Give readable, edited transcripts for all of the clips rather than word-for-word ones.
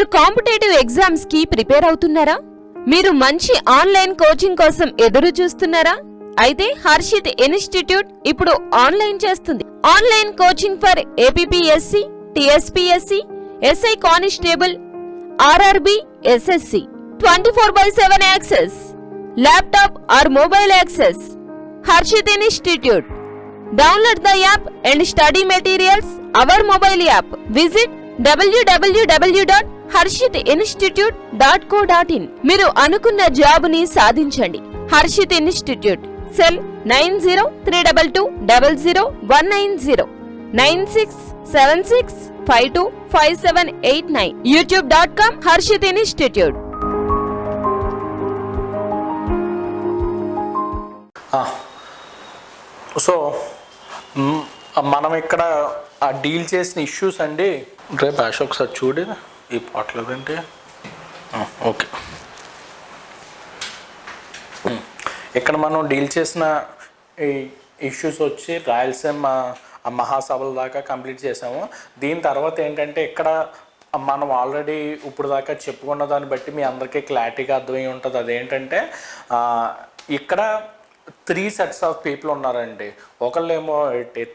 మీరు competitive exams కి prepare అవుతున్నారా? మీరు మంచి ఆన్లైన్ కోచింగ్ కోసం ఎదురు చూస్తున్నారా? అయితే హర్షిత్ ఇన్స్టిట్యూట్ ఇప్పుడు ఆన్లైన్ చేస్తుంది. Online coaching for APPSC, TSPSC, SI constable, RRB, SSC. 24/7 access, laptop or mobile access. Harshit institute. Download the app and study materials our mobile app. Visit www.harshitinstitute.co.in. మీరు అనుకున్న జాబ్ ని సాధించండి. Harshit Institute. Cell 9032200190, 9676525789. youtube.com Harshit Institute. So మనం ఇక్కడ deal చేసిన issues అండి. రేపు Ashok sir చూడు ఈ పాటలు ఏంటి. ఓకే, ఇక్కడ మనం డీల్ చేసిన ఈ ఇష్యూస్ వచ్చి రాయలసీమ మహాసభల దాకా కంప్లీట్ చేసాము. దీని తర్వాత ఏంటంటే ఇక్కడ మనం ఆల్రెడీ ఇప్పుడు దాకా చెప్పుకున్న దాన్ని బట్టి మీ అందరికీ క్లారిటీగా అర్థమై ఉంటుంది. అదేంటంటే ఇక్కడ 3 sets ఆఫ్ పీపుల్ ఉన్నారండి. ఒకళ్ళేమో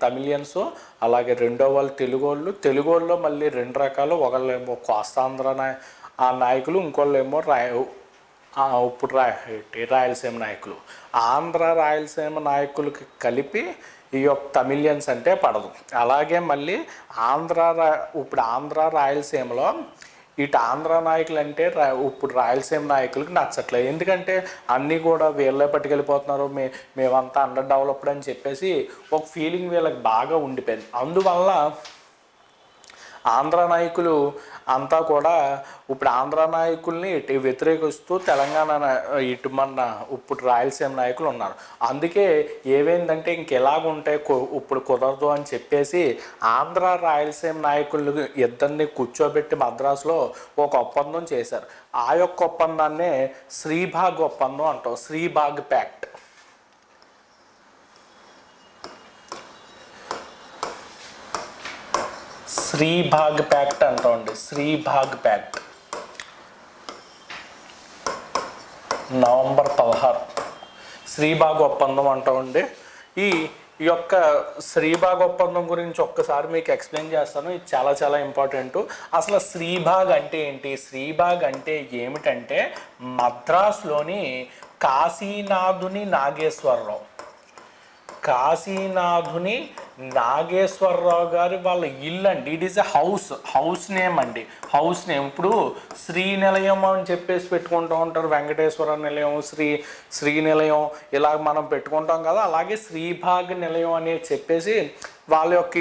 తమిళియన్స్, అలాగే రెండో వాళ్ళు తెలుగు వాళ్ళు మళ్ళీ 2 రకాలు. ఒకళ్ళేమో కోస్తాంధ్ర నాయకులు, ఇంకోళ్ళేమో ఇప్పుడు రాయలసీమ నాయకులు. ఆంధ్ర రాయలసీమ నాయకులకి కలిపి ఈ యొక్క తమిళియన్స్ అంటే పడదు. అలాగే మళ్ళీ ఇప్పుడు ఆంధ్ర రాయలసీమలో ఇటు ఆంధ్ర నాయకులు అంటే ఇప్పుడు రాయలసీమ నాయకులకి నచ్చట్లేదు. ఎందుకంటే అన్నీ కూడా వీళ్ళే పట్టుకెళ్ళిపోతున్నారు, మేమంతా అండర్ డెవలప్డ్ అని చెప్పేసి ఒక ఫీలింగ్ వీళ్ళకి బాగా ఉండిపోయింది. అందువల్ల ఆంధ్ర నాయకులు అంతా కూడా ఇప్పుడు ఆంధ్ర నాయకుల్ని ఇటు వ్యతిరేకిస్తూ తెలంగాణ ఇటు మన ఇప్పుడు రాయలసీమ నాయకులు ఉన్నారు. అందుకే ఏమైందంటే ఇంకెలాగుంటే ఇప్పుడు కుదరదు అని చెప్పేసి ఆంధ్ర రాయలసీమ నాయకులు ఇద్దరిని కూర్చోబెట్టి మద్రాసులో ఒక ఒప్పందం చేశారు. ఆ యొక్క ఒప్పందాన్నే శ్రీబాగ్ ఒప్పందం అంటాం, శ్రీబాగ్ ప్యాక్ట్. శ్రీబాగ్ ప్యాక్ట్ అంటామండి. శ్రీబాగ్ ప్యాక్ట్ నవంబర్ 16 శ్రీబాగ్ ఒప్పందం అంటామండి. ఈ యొక్క శ్రీబాగ్ ఒప్పందం గురించి ఒక్కసారి మీకు ఎక్స్ప్లెయిన్ చేస్తాను. ఇది చాలా చాలా ఇంపార్టెంట్. అసలు శ్రీబాగ్ అంటే ఏంటి? శ్రీబాగ్ అంటే ఏమిటంటే మద్రాసులోని కాశీనాథుని నాగేశ్వరరావు గారి వాళ్ళ ఇల్లు అండి. It is a house name అండి. హౌస్ నేమ్ ఇప్పుడు శ్రీనిలయం అని చెప్పేసి పెట్టుకుంటూ ఉంటారు. వెంకటేశ్వర నిలయం, శ్రీ నిలయం ఇలా మనం పెట్టుకుంటాం కదా. అలాగే శ్రీబాగ్ నిలయం అని చెప్పేసి వాళ్ళ యొక్క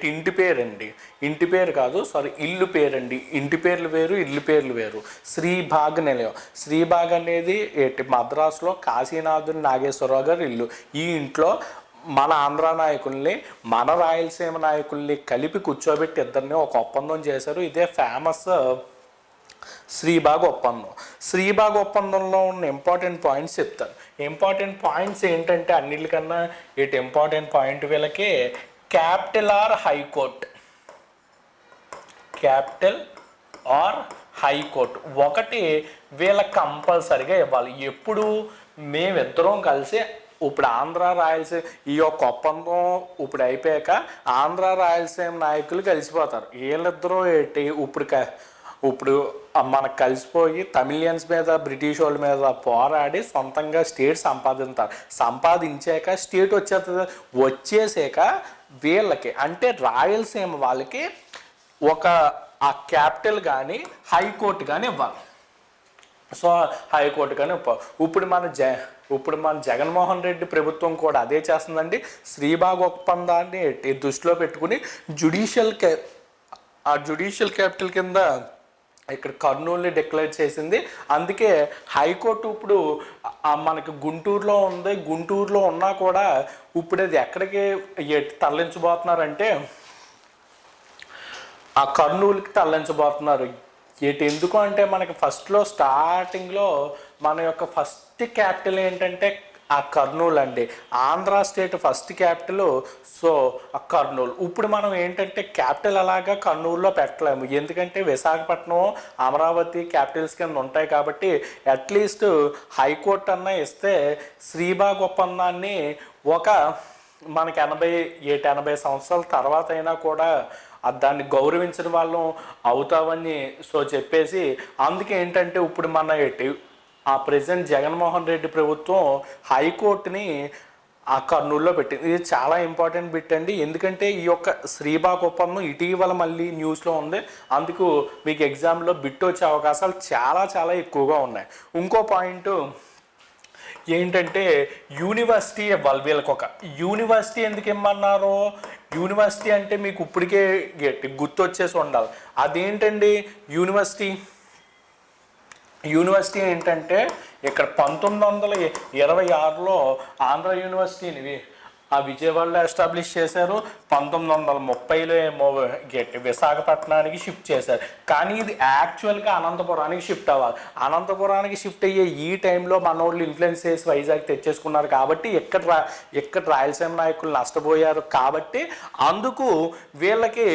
ఇంటి పేరండి. ఇంటి పేరు కాదు, సారీ, ఇల్లు పేరండి. ఇంటి పేర్లు వేరు, ఇల్లు పేర్లు వేరు. శ్రీబాగ్ నిలయం. శ్రీబాగ్ అనేది మద్రాసులో కాశీనాథుని నాగేశ్వరరావు గారి ఇల్లు. ఈ ఇంట్లో మన ఆంధ్ర నాయకుల్ని మన రాయలసీమ నాయకుల్ని కలిపి కూర్చోబెట్టి ఇద్దరిని ఒక ఒప్పందం చేశారు. ఇదే ఫేమస్ శ్రీబాగ్ ఒప్పందం. శ్రీబాగ్ ఒప్పందంలో ఉన్న ఇంపార్టెంట్ పాయింట్స్ చెప్తాను. ఇంపార్టెంట్ పాయింట్స్ ఏంటంటే అన్నిటికన్నా ఇంపార్టెంట్ పాయింట్ వీళ్ళకి క్యాపిటల్ ఆర్ హైకోర్టు ఒకటి వీళ్ళకి కంపల్సరిగా ఇవ్వాలి. ఎప్పుడు మేమిద్దరం కలిసి ఇప్పుడు ఆంధ్ర రాయలసీమ ఈ యొక్క ఒప్పందం ఇప్పుడు అయిపోయాక ఆంధ్ర రాయలసీమ నాయకులు కలిసిపోతారు. వీళ్ళిద్దరూ ఇప్పుడు మనకు కలిసిపోయి తమిళియన్స్ మీద బ్రిటిష్ వాళ్ళ మీద పోరాడి సొంతంగా స్టేట్ సంపాదించాక స్టేట్ వచ్చేసాక వీళ్ళకి అంటే రాయలసీమ వాళ్ళకి ఒక ఆ క్యాపిటల్ కానీ హైకోర్టు కానీ ఇవ్వాలి. సో హైకోర్టు కానీ ఇప్పుడు మన జగన్మోహన్ రెడ్డి ప్రభుత్వం కూడా అదే చేస్తుందండి. శ్రీబాగ్ ఒప్పందాన్ని దృష్టిలో పెట్టుకుని జ్యుడిషియల్ క్యాపిటల్ కింద ఇక్కడ కర్నూలుని డిక్లేర్ చేసింది. అందుకే హైకోర్టు ఇప్పుడు మనకి గుంటూరులో ఉంది. గుంటూరులో ఉన్నా కూడా ఇప్పుడు అది ఎక్కడికి తరలించబోతున్నారంటే ఆ కర్నూలుకి తరలించబోతున్నారు. ఎందుకు అంటే మనకి స్టార్టింగ్లో మన యొక్క ఫస్ట్ క్యాపిటల్ ఏంటంటే ఆ కర్నూలు అండి. Andhra state first capital so ఆ కర్నూలు. ఇప్పుడు మనం ఏంటంటే క్యాపిటల్ అలాగా కర్నూలులో పెట్టలేము, ఎందుకంటే విశాఖపట్నం అమరావతి క్యాపిటల్స్ కింద ఉంటాయి కాబట్టి అట్లీస్ట్ హైకోర్టు అన్నా ఇస్తే శ్రీబాగ్ ఒప్పందాన్ని ఒక మనకి 80 సంవత్సరాల తర్వాత అయినా కూడా దాన్ని గౌరవించిన వాళ్ళం అవుతామని సో చెప్పేసి, అందుకే ఏంటంటే ఇప్పుడు మన ఆ ప్రెసిడెంట్ జగన్మోహన్ రెడ్డి ప్రభుత్వం హైకోర్టుని ఆ కర్నూలులో పెట్టింది. ఇది చాలా ఇంపార్టెంట్ బిట్ అండి, ఎందుకంటే ఈ యొక్క శ్రీబాగ్ ఒప్పందం ఇటీవల మళ్ళీ న్యూస్లో ఉంది, అందుకు మీకు ఎగ్జామ్లో బిట్ వచ్చే అవకాశాలు చాలా చాలా ఎక్కువగా ఉన్నాయి. ఇంకో పాయింట్ ఏంటంటే యూనివర్సిటీ వీళ్ళకి ఒక యూనివర్సిటీ ఎందుకు ఇమ్మన్నారో, యూనివర్సిటీ అంటే మీకు ఇప్పటికే గుర్తొచ్చేసి ఉండాలి. అదేంటండి యూనివర్సిటీ ఏంటంటే ఇక్కడ 1926లో ఆంధ్ర యూనివర్సిటీని ఆ విజయవాడలో ఎస్టాబ్లిష్ చేశారు. 1930లో ఏమో విశాఖపట్నానికి షిఫ్ట్ చేశారు, కానీ ఇది యాక్చువల్గా అనంతపురానికి షిఫ్ట్ అవ్వాలి. అనంతపురానికి షిఫ్ట్ అయ్యే ఈ టైంలో మన వాళ్ళు ఇన్ఫ్లుయెన్స్ చేసి వైజాగ్ తెచ్చేసుకున్నారు కాబట్టి ఇక్కడ రాయలసీమ నాయకులు నష్టపోయారు. కాబట్టి అందుకు వీళ్ళకి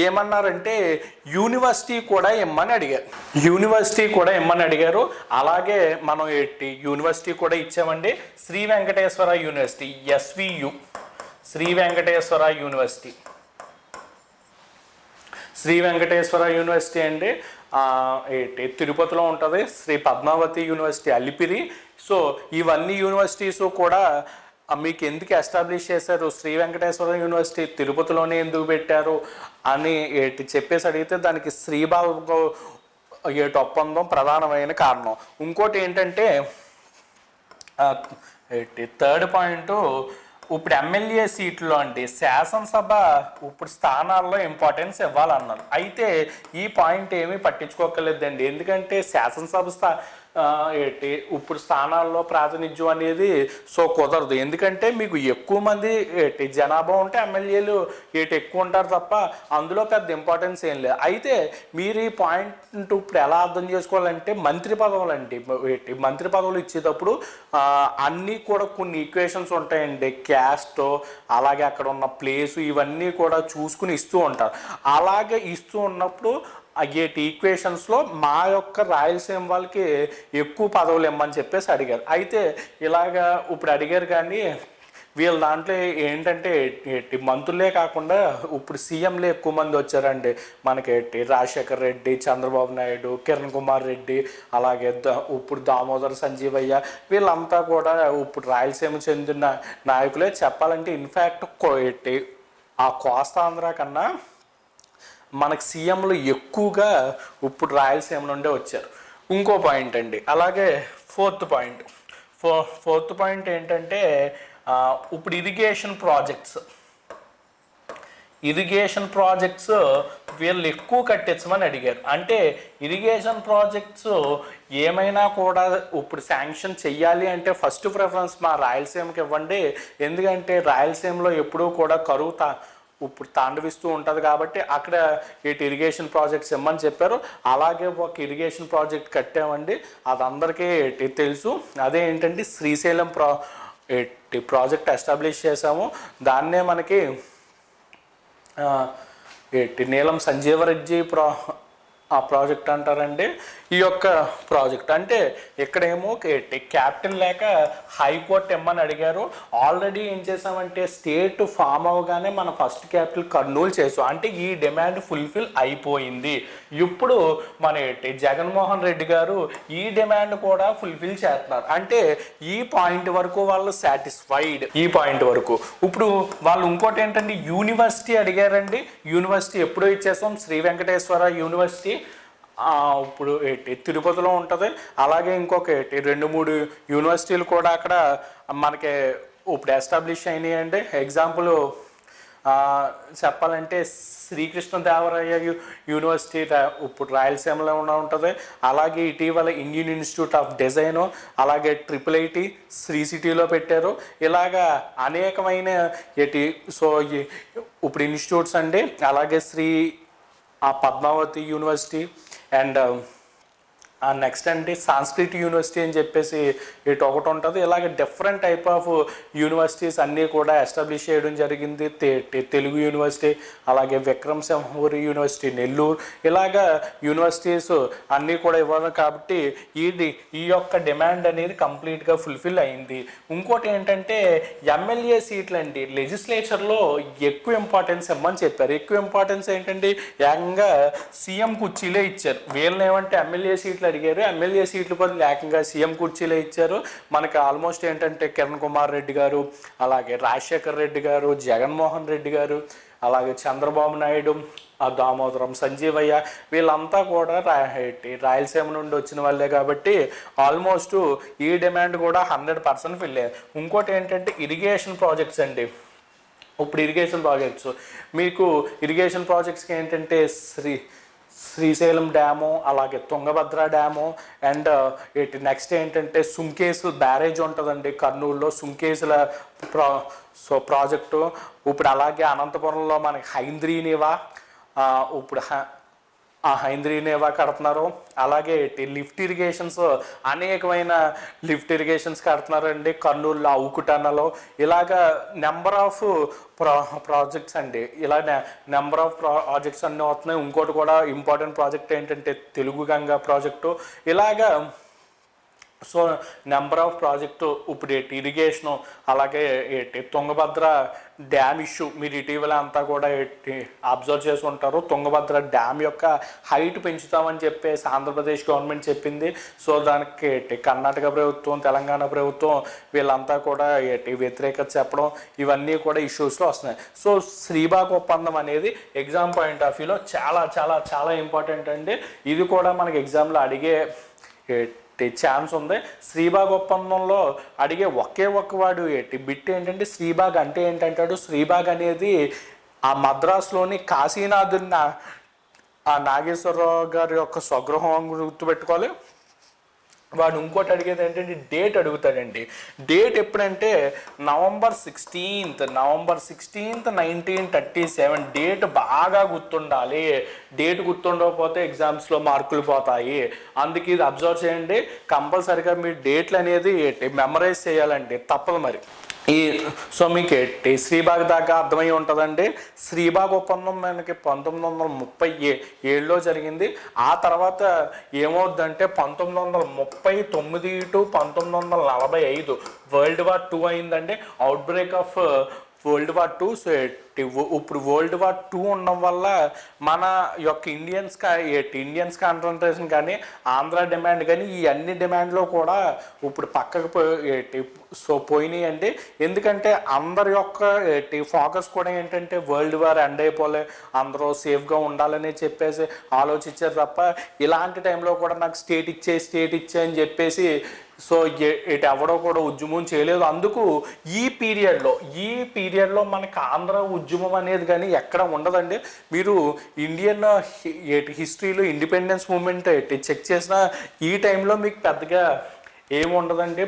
ఏమన్నారంటే యూనివర్సిటీ కూడా ఇమ్మని అడిగారు. అలాగే మనం యూనివర్సిటీ కూడా ఇచ్చామండి. Shri Venkateswara university SVU, Shri Venkateswara university అండి తిరుపతిలో ఉంటుంది. శ్రీ పద్మావతి యూనివర్సిటీ అలిపిరి. సో ఇవన్నీ యూనివర్సిటీస్ కూడా మీకు ఎందుకు ఎస్టాబ్లిష్ చేశారు, శ్రీ వెంకటేశ్వర యూనివర్సిటీ తిరుపతిలోనే ఎందుకు పెట్టారు అని చెప్పేసి అడిగితే దానికి శ్రీబాగ్ ఒప్పందం ప్రధానమైన కారణం. ఇంకోటి ఏంటంటే థర్డ్ పాయింట్, ఇప్పుడు ఎమ్మెల్యే సీట్లో అండి శాసనసభ ఇప్పుడు స్థానాల్లో ఇంపార్టెన్స్ ఇవ్వాలన్నారు. అయితే ఈ పాయింట్ ఏమీ పట్టించుకోకలేదండి, ఎందుకంటే శాసనసభ ఇప్పుడు స్థానాల్లో ప్రాతినిధ్యం అనేది సో కుదరదు, ఎందుకంటే మీకు ఎక్కువ మంది జనాభా ఉంటే ఎమ్మెల్యేలు ఎక్కువ ఉంటారు తప్ప అందులో పెద్ద ఇంపార్టెన్స్ ఏం లేదు. అయితే మీరు ఈ పాయింట్ ఇప్పుడు ఎలా అర్థం చేసుకోవాలంటే మంత్రి పదవులు ఇచ్చేటప్పుడు అన్నీ కూడా కొన్ని ఈక్వేషన్స్ ఉంటాయండి, క్యాస్ట్ అలాగే అక్కడ ఉన్న ప్లేసు ఇవన్నీ కూడా చూసుకుని ఇస్తూ ఉంటారు. అలాగే ఇస్తూ ఉన్నప్పుడు ఈక్వేషన్స్లో మా యొక్క రాయలసీమ వాళ్ళకి ఎక్కువ పదవులు ఇమ్మని చెప్పేసి అడిగారు. అయితే ఇలాగా ఇప్పుడు అడిగారు, కానీ వీళ్ళ దాంట్లో ఏంటంటే మంత్రులే కాకుండా ఇప్పుడు సీఎంలే ఎక్కువ మంది వచ్చారండి. మనకి రాజశేఖర్ రెడ్డి, చంద్రబాబు నాయుడు, కిరణ్ కుమార్ రెడ్డి, అలాగే ఇప్పుడు దామోదర్ సంజీవయ్య, వీళ్ళంతా కూడా ఇప్పుడు రాయలసీమ చెందిన నాయకులే చెప్పాలంటే. ఇన్ఫ్యాక్ట్ ఆ కోస్తాంధ్ర కన్నా మనకు సీఎంలు ఎక్కువగా ఇప్పుడు రాయలసీమ నుండే వచ్చారు. ఇంకో పాయింట్ అండి, అలాగే ఫోర్త్ పాయింట్ ఏంటంటే ఇప్పుడు ఇరిగేషన్ ప్రాజెక్ట్స్ వీళ్ళు ఎక్కువ కట్టించమని అడిగారు. అంటే ఇరిగేషన్ ప్రాజెక్ట్స్ ఏమైనా కూడా ఇప్పుడు శాంక్షన్ చెయ్యాలి అంటే ఫస్ట్ ప్రిఫరెన్స్ మా రాయలసీమకి ఇవ్వండి, ఎందుకంటే రాయలసీమలో ఎప్పుడూ కూడా కరువు ఇప్పుడు తాండవిస్తూ ఉంటుంది కాబట్టి అక్కడ ఇరిగేషన్ ప్రాజెక్ట్స్ ఇమ్మని చెప్పారు. అలాగే ఒక ఇరిగేషన్ ప్రాజెక్ట్ కట్టామండి, అది అందరికీ తెలుసు. అదే ఏంటంటే శ్రీశైలం ప్రాజెక్ట్ ఎస్టాబ్లిష్ చేసాము. దాన్నే మనకి నీలం సంజీవరెడ్డి ఆ ప్రాజెక్ట్ అంటారండి. ఈ యొక్క ప్రాజెక్ట్ అంటే ఇక్కడేమో క్యాపిటల్ లేక హైకోర్టు ఇమ్మని అడిగారు. ఆల్రెడీ ఏం చేసామంటే స్టేట్ ఫామ్ అవగానే మన ఫస్ట్ క్యాపిటల్ కర్నూలు చేసాం, అంటే ఈ డిమాండ్ ఫుల్ఫిల్ అయిపోయింది. ఇప్పుడు మన జగన్మోహన్ రెడ్డి గారు ఈ డిమాండ్ కూడా ఫుల్ఫిల్ చేస్తున్నారు. అంటే ఈ పాయింట్ వరకు వాళ్ళు సాటిస్ఫైడ్. ఈ పాయింట్ వరకు ఇప్పుడు వాళ్ళు ఇంకోటి ఏంటంటే యూనివర్సిటీ అడిగారండి. యూనివర్సిటీ ఎప్పుడో ఇచ్చేసాం, శ్రీ వెంకటేశ్వర యూనివర్సిటీ ఇప్పుడు తిరుపతిలో ఉంటుంది. అలాగే ఇంకొక 2-3 యూనివర్సిటీలు కూడా అక్కడ మనకి ఇప్పుడు ఎస్టాబ్లిష్ అయినాయండి. ఎగ్జాంపుల్ చెప్పాలంటే శ్రీకృష్ణదేవరాయ యూనివర్సిటీ ఇప్పుడు రాయలసీమలో ఉంటుంది. అలాగే ఇటీవల ఇండియన్ ఇన్స్టిట్యూట్ ఆఫ్ డిజైన్, అలాగే IIIT శ్రీ సిటీలో పెట్టారు. ఇలాగా అనేకమైన సో ఇప్పుడు ఇన్స్టిట్యూట్స్ అండి. అలాగే పద్మావతి యూనివర్సిటీ అండ్ నెక్స్ట్ అంటే సాంస్క్రిట్ యూనివర్సిటీ అని చెప్పేసి ఇటు ఒకటి ఉంటుంది. ఇలాగ డిఫరెంట్ టైప్ ఆఫ్ యూనివర్సిటీస్ అన్నీ కూడా ఎస్టాబ్లిష్ చేయడం జరిగింది. తెలుగు యూనివర్సిటీ, అలాగే విక్రమ్ సింహపురి యూనివర్సిటీ నెల్లూరు, ఇలాగ యూనివర్సిటీస్ అన్నీ కూడా ఇవ్వాలి. కాబట్టి ఈ యొక్క డిమాండ్ అనేది కంప్లీట్గా ఫుల్ఫిల్ అయింది. ఇంకోటి ఏంటంటే ఎమ్మెల్యే సీట్లు అండి, లెజిస్లేచర్లో ఎక్కువ ఇంపార్టెన్స్ ఇవ్వమని చెప్పారు. ఎక్కువ ఇంపార్టెన్స్ ఏంటంటే ఏకంగా సీఎం కుర్చీలే ఇచ్చారు. వీళ్ళని ఏమంటే ఎమ్మెల్యే సీట్లు అడిగారు, ఎమ్మెల్యే సీట్లు బదులు ఏకంగా సీఎం కుర్చీలే ఇచ్చారు. మనకి ఆల్మోస్ట్ ఏంటంటే కిరణ్ కుమార్ రెడ్డి గారు, అలాగే రాజశేఖర్ రెడ్డి గారు, జగన్మోహన్ రెడ్డి గారు, అలాగే చంద్రబాబు నాయుడు, దామోదరం సంజీవయ్య, వీళ్ళంతా కూడా రాయలసీమ నుండి వచ్చిన వాళ్ళే. కాబట్టి ఆల్మోస్ట్ ఈ డిమాండ్ కూడా 100% ఫిల్ అయ్యారు. ఇంకోటి ఏంటంటే ఇరిగేషన్ ప్రాజెక్ట్స్ అండి. ఇప్పుడు ఇరిగేషన్ ప్రాజెక్ట్స్, మీకు ఇరిగేషన్ ప్రాజెక్ట్స్కి ఏంటంటే శ్రీశైలం డ్యాము, అలాగే తుంగభద్ర డ్యాము, అండ్ నెక్స్ట్ ఏంటంటే సుంకేసు బ్యారేజ్ ఉంటుందండి కర్నూలులో, సుంకేసుల ప్రాజెక్టు. ఇప్పుడు అలాగే అనంతపురంలో మనకి హైంద్రీనివా, ఇప్పుడు హైంద్రీనేవా కడుతున్నారు. అలాగే లిఫ్ట్ ఇరిగేషన్స్, అనేకమైన లిఫ్ట్ ఇరిగేషన్స్ కడుతున్నారండి కర్నూలులో, ఉకుటన్నలో. ఇలాగా నెంబర్ ఆఫ్ ప్రాజెక్ట్స్ అండి, ఇలా నెంబర్ ఆఫ్ ప్రాజెక్ట్స్ అన్నీ వస్తున్నాయి. ఇంకోటి కూడా ఇంపార్టెంట్ ప్రాజెక్ట్ ఏంటంటే తెలుగు గంగా ప్రాజెక్టు. ఇలాగా సో నెంబర్ ఆఫ్ ప్రాజెక్టు ఇప్పుడు ఇరిగేషను, అలాగే తుంగభద్ర డ్యామ్ ఇష్యూ మీరు ఇటీవల అంతా కూడా అబ్జర్వ్ చేసి ఉంటారు. తుంగభద్ర డ్యామ్ యొక్క హైట్ పెంచుతామని చెప్పేసి ఆంధ్రప్రదేశ్ గవర్నమెంట్ చెప్పింది. సో దానికి కర్ణాటక ప్రభుత్వం, తెలంగాణ ప్రభుత్వం వీళ్ళంతా కూడా వ్యతిరేకత చెప్పడం, ఇవన్నీ కూడా ఇష్యూస్లో వస్తున్నాయి. సో శ్రీబాగ్ ఒప్పందం అనేది ఎగ్జామ్ పాయింట్ ఆఫ్ వ్యూలో చాలా చాలా చాలా ఇంపార్టెంట్ అండి. ఇది కూడా మనకి ఎగ్జామ్లో అడిగే ఛాన్స్ ఉంది. శ్రీబాగ్ ఒప్పందంలో అడిగే ఒకే వాడు బిట్ ఏంటంటే శ్రీబాగ్ అంటే ఏంటంటాడు. శ్రీబాగ్ అనేది ఆ మద్రాసులోని కాశీనాథుని ఆ నాగేశ్వరరావు గారి యొక్క స్వగృహం గుర్తుపెట్టుకోవాలి. వాడు ఇంకోటి అడిగేది ఏంటంటే డేట్ అడుగుతాడండి. డేట్ ఎప్పుడంటే నవంబర్ 16th 1937. డేట్ బాగా గుర్తుండాలి. డేట్ గుర్తుండకపోతే ఎగ్జామ్స్లో మార్కులు పోతాయి. అందుకే ఇది అబ్జర్వ్ చేయండి. కంపల్సరిగా మీరు డేట్లు అనేది మెమరైజ్ చేయాలండి, తప్పదు మరి. సో మీకు శ్రీబాగ్ దాకా అర్థమై ఉంటుందండి. శ్రీబాగ్ ఒప్పందం మనకి 1937లో జరిగింది. ఆ తర్వాత ఏమవుద్దంటే 1939 to 1945 వరల్డ్ వార్ 2 అయిందండి. Out break of world war 2. So ఇప్పుడు వరల్డ్ వార్ 2 ఉండడం వల్ల మన యొక్క ఇండియన్స్ కాన్సన్ట్రేషన్ కానీ, ఆంధ్ర డిమాండ్ కానీ, ఈ అన్ని డిమాండ్లో కూడా ఇప్పుడు పక్కకు పోయినాయి అండి. ఎందుకంటే అందరి యొక్క ఫోకస్ కూడా ఏంటంటే వరల్డ్ వార్ ఎండ్ అయిపోలే, అందరూ సేఫ్గా ఉండాలని చెప్పేసి ఆలోచించారు తప్ప ఇలాంటి టైంలో కూడా నాకు స్టేట్ ఇచ్చే అని చెప్పేసి సో ఇటు ఎవడో కూడా ఉద్యమం చేయలేదు. అందుకు ఈ పీరియడ్లో మనకి ఆంధ్ర ఉద్యమం అనేది కానీ ఎక్కడ ఉండదండి. మీరు ఇండియన్ హిస్టరీలో ఇండిపెండెన్స్ మూమెంట్ చెక్ చేసిన ఈ టైంలో మీకు పెద్దగా ఏముండదండి.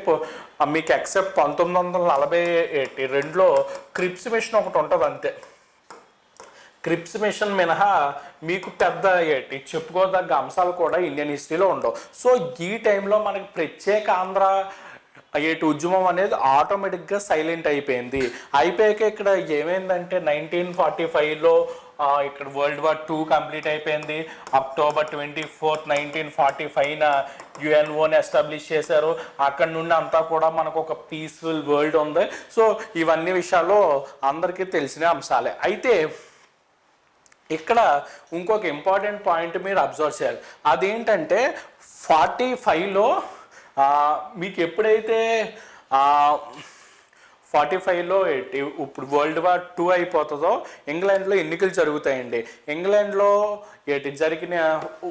మీకు ఎక్సెప్ట్ 1942లో క్రిప్స్ మిషన్ ఒకటి ఉంటుంది అంతే. క్రిప్స్ మిషన్ మినహా మీకు పెద్ద చెప్పుకోదగ్గ అంశాలు కూడా ఇండియన్ హిస్టరీలో ఉండవు. సో ఈ టైంలో మనకి ప్రత్యేక ఆంధ్ర ఉద్యమం అనేది ఆటోమేటిక్గా సైలెంట్ అయిపోయాక ఇక్కడ ఏమైందంటే 1945లో ఇక్కడ వరల్డ్ వార్ 2 కంప్లీట్ అయిపోయింది. అక్టోబర్ 24, 1945న యుఎన్ఓని ఎస్టాబ్లిష్ చేశారు. అక్కడ నుండి అంతా కూడా మనకు ఒక పీస్ఫుల్ వరల్డ్ ఉంది. సో ఇవన్నీ విషయాల్లో అందరికీ తెలిసిన అంశాలే. అయితే ఇక్కడ ఇంకొక ఇంపార్టెంట్ పాయింట్ మీరు అబ్జర్వ్ చేయాలి. అదేంటంటే 45లో మీకు ఎప్పుడైతే 45లో ఇప్పుడు వరల్డ్ వార్ 2 అయిపోతుందో ఇంగ్లాండ్లో ఎన్నికలు జరుగుతాయండి. ఇంగ్లాండ్లో జరిగిన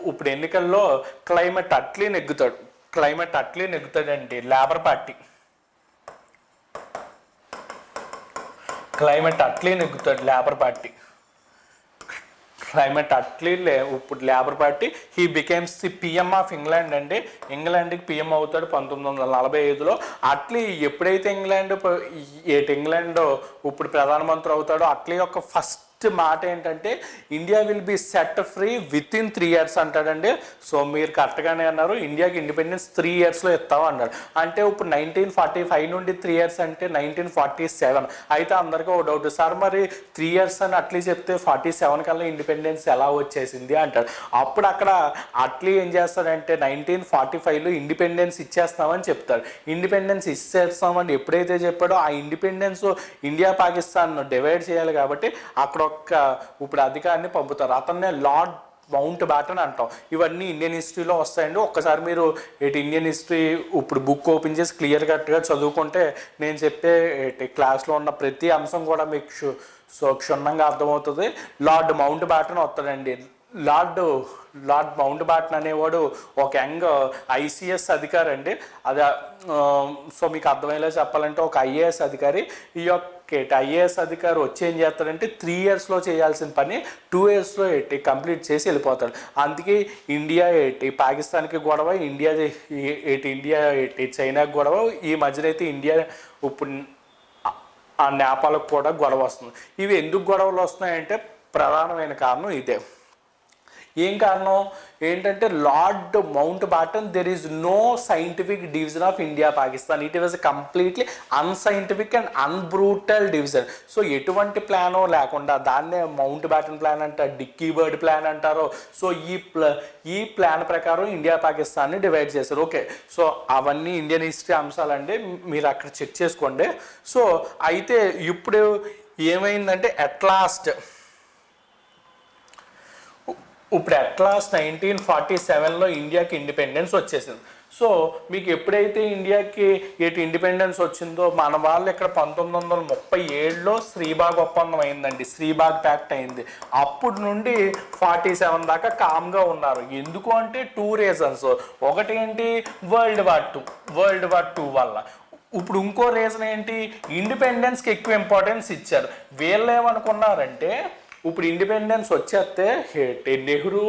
ఇప్పుడు ఎన్నికల్లో క్లైమేట్ అట్లీ నెగ్గుతాడండి లేబర్ పార్టీ. ఇప్పుడు labour party he becomes the PM of England అండి. ఇంగ్లాండ్కి పిఎం అవుతాడు 1945లో. అట్లీ ఎప్పుడైతే ఇంగ్లాండ్ ఇప్పుడు ప్రధానమంత్రి అవుతాడో అట్లీ యొక్క ఫస్ట్ మాట ఏంటంటే India will be set free with in 3 years అంటాడండి. సో మీరు కరెక్ట్గానే అన్నారు, ఇండియాకి ఇండిపెండెన్స్ 3 yearsలో ఇస్తాం అన్నాడు. అంటే ఇప్పుడు 1945 నుండి 3 years అంటే 1947. అయితే అందరికీ ఒక డౌట్, సార్ మరి 3 years అని అట్లీ చెప్తే 47 కల్లా ఇండిపెండెన్స్ ఎలా వచ్చేసింది అంటాడు. అప్పుడు అక్కడ అట్లీ ఏం చేస్తాడంటే 1945లో ఇండిపెండెన్స్ ఇచ్చేస్తామని చెప్తాడు. ఇండిపెండెన్స్ ఇచ్చేస్తామని ఎప్పుడైతే చెప్పాడో ఆ ఇండిపెండెన్స్ ఇండియా పాకిస్తాన్ డివైడ్ చేయాలి కాబట్టి అక్కడ ఇప్పుడు అధికారిని పంపుతారు. అతన్నే లార్డ్ మౌంట్ బ్యాటన్ అంటాం. ఇవన్నీ ఇండియన్ హిస్టరీలో వస్తాయండి. ఒక్కసారి మీరు ఇండియన్ హిస్టరీ ఇప్పుడు బుక్ ఓపెన్ చేసి క్లియర్ కట్గా చదువుకుంటే నేను చెప్పే క్లాస్లో ఉన్న ప్రతి అంశం కూడా మీకు క్షుణ్ణంగా అర్థమవుతుంది. లార్డ్ మౌంట్ బ్యాటన్ వస్తాడండి. లార్డ్ మౌంట్ బ్యాటన్ అనేవాడు ఒక యంగ్ ICS అధికారి అండి. అది సో మీకు అర్థమయ్యేలా చెప్పాలంటే ఒక IAS అధికారి. ఈ యొక్క IAS అధికారి వచ్చి ఏం చేస్తాడంటే 3 yearsలో చేయాల్సిన పని 2 yearsలో కంప్లీట్ చేసి వెళ్ళిపోతాడు. అందుకే ఇండియా పాకిస్తాన్కి గొడవ, ఇండియా చైనాకి గొడవ, ఈ మధ్యన అయితే ఇండియా ఇప్పుడు ఆ నేపాల్కి కూడా గొడవ వస్తుంది. ఇవి ఎందుకు గొడవలు వస్తున్నాయంటే ప్రధానమైన కారణం ఇదే. ఏం కారణం ఏంటంటే Lord Mountbatten there is no scientific division of India Pakistan. It was completely unscientific and unbrutal division. So ఎటువంటి ప్లానో లేకుండా దాన్నే మౌంట్ బ్యాటన్ ప్లాన్ అంటారు, డిక్కీ బర్డ్ ప్లాన్ అంటారు. సో ఈ ప్లాన్ ప్రకారం ఇండియా పాకిస్తాన్ని డివైడ్ చేశారు. ఓకే, సో అవన్నీ ఇండియన్ హిస్టరీ అంశాలండి, మీరు అక్కడ చెక్ చేసుకోండి. సో అయితే ఇప్పుడు ఏమైందంటే అట్ లాస్ట్ 1947లో ఇండియాకి ఇండిపెండెన్స్ వచ్చేసింది. సో మీకు ఎప్పుడైతే ఇండియాకి ఇండిపెండెన్స్ వచ్చిందో మన వాళ్ళు ఇక్కడ 1937లో శ్రీబాగ్ ఒప్పందం అయిందండి, శ్రీబాగ్ ప్యాక్ట్ అయింది. అప్పుడు నుండి 47 దాకా కామ్గా ఉన్నారు. ఎందుకు అంటే 2 reasons. ఒకటి ఏంటి, వరల్డ్ వార్ టూ వల్ల. ఇప్పుడు ఇంకో రీజన్ ఏంటి, ఇండిపెండెన్స్కి ఎక్కువ ఇంపార్టెన్స్ ఇచ్చారు. వీళ్ళు ఏమనుకున్నారంటే ఇప్పుడు ఇండిపెండెన్స్ వచ్చేస్తే నెహ్రూ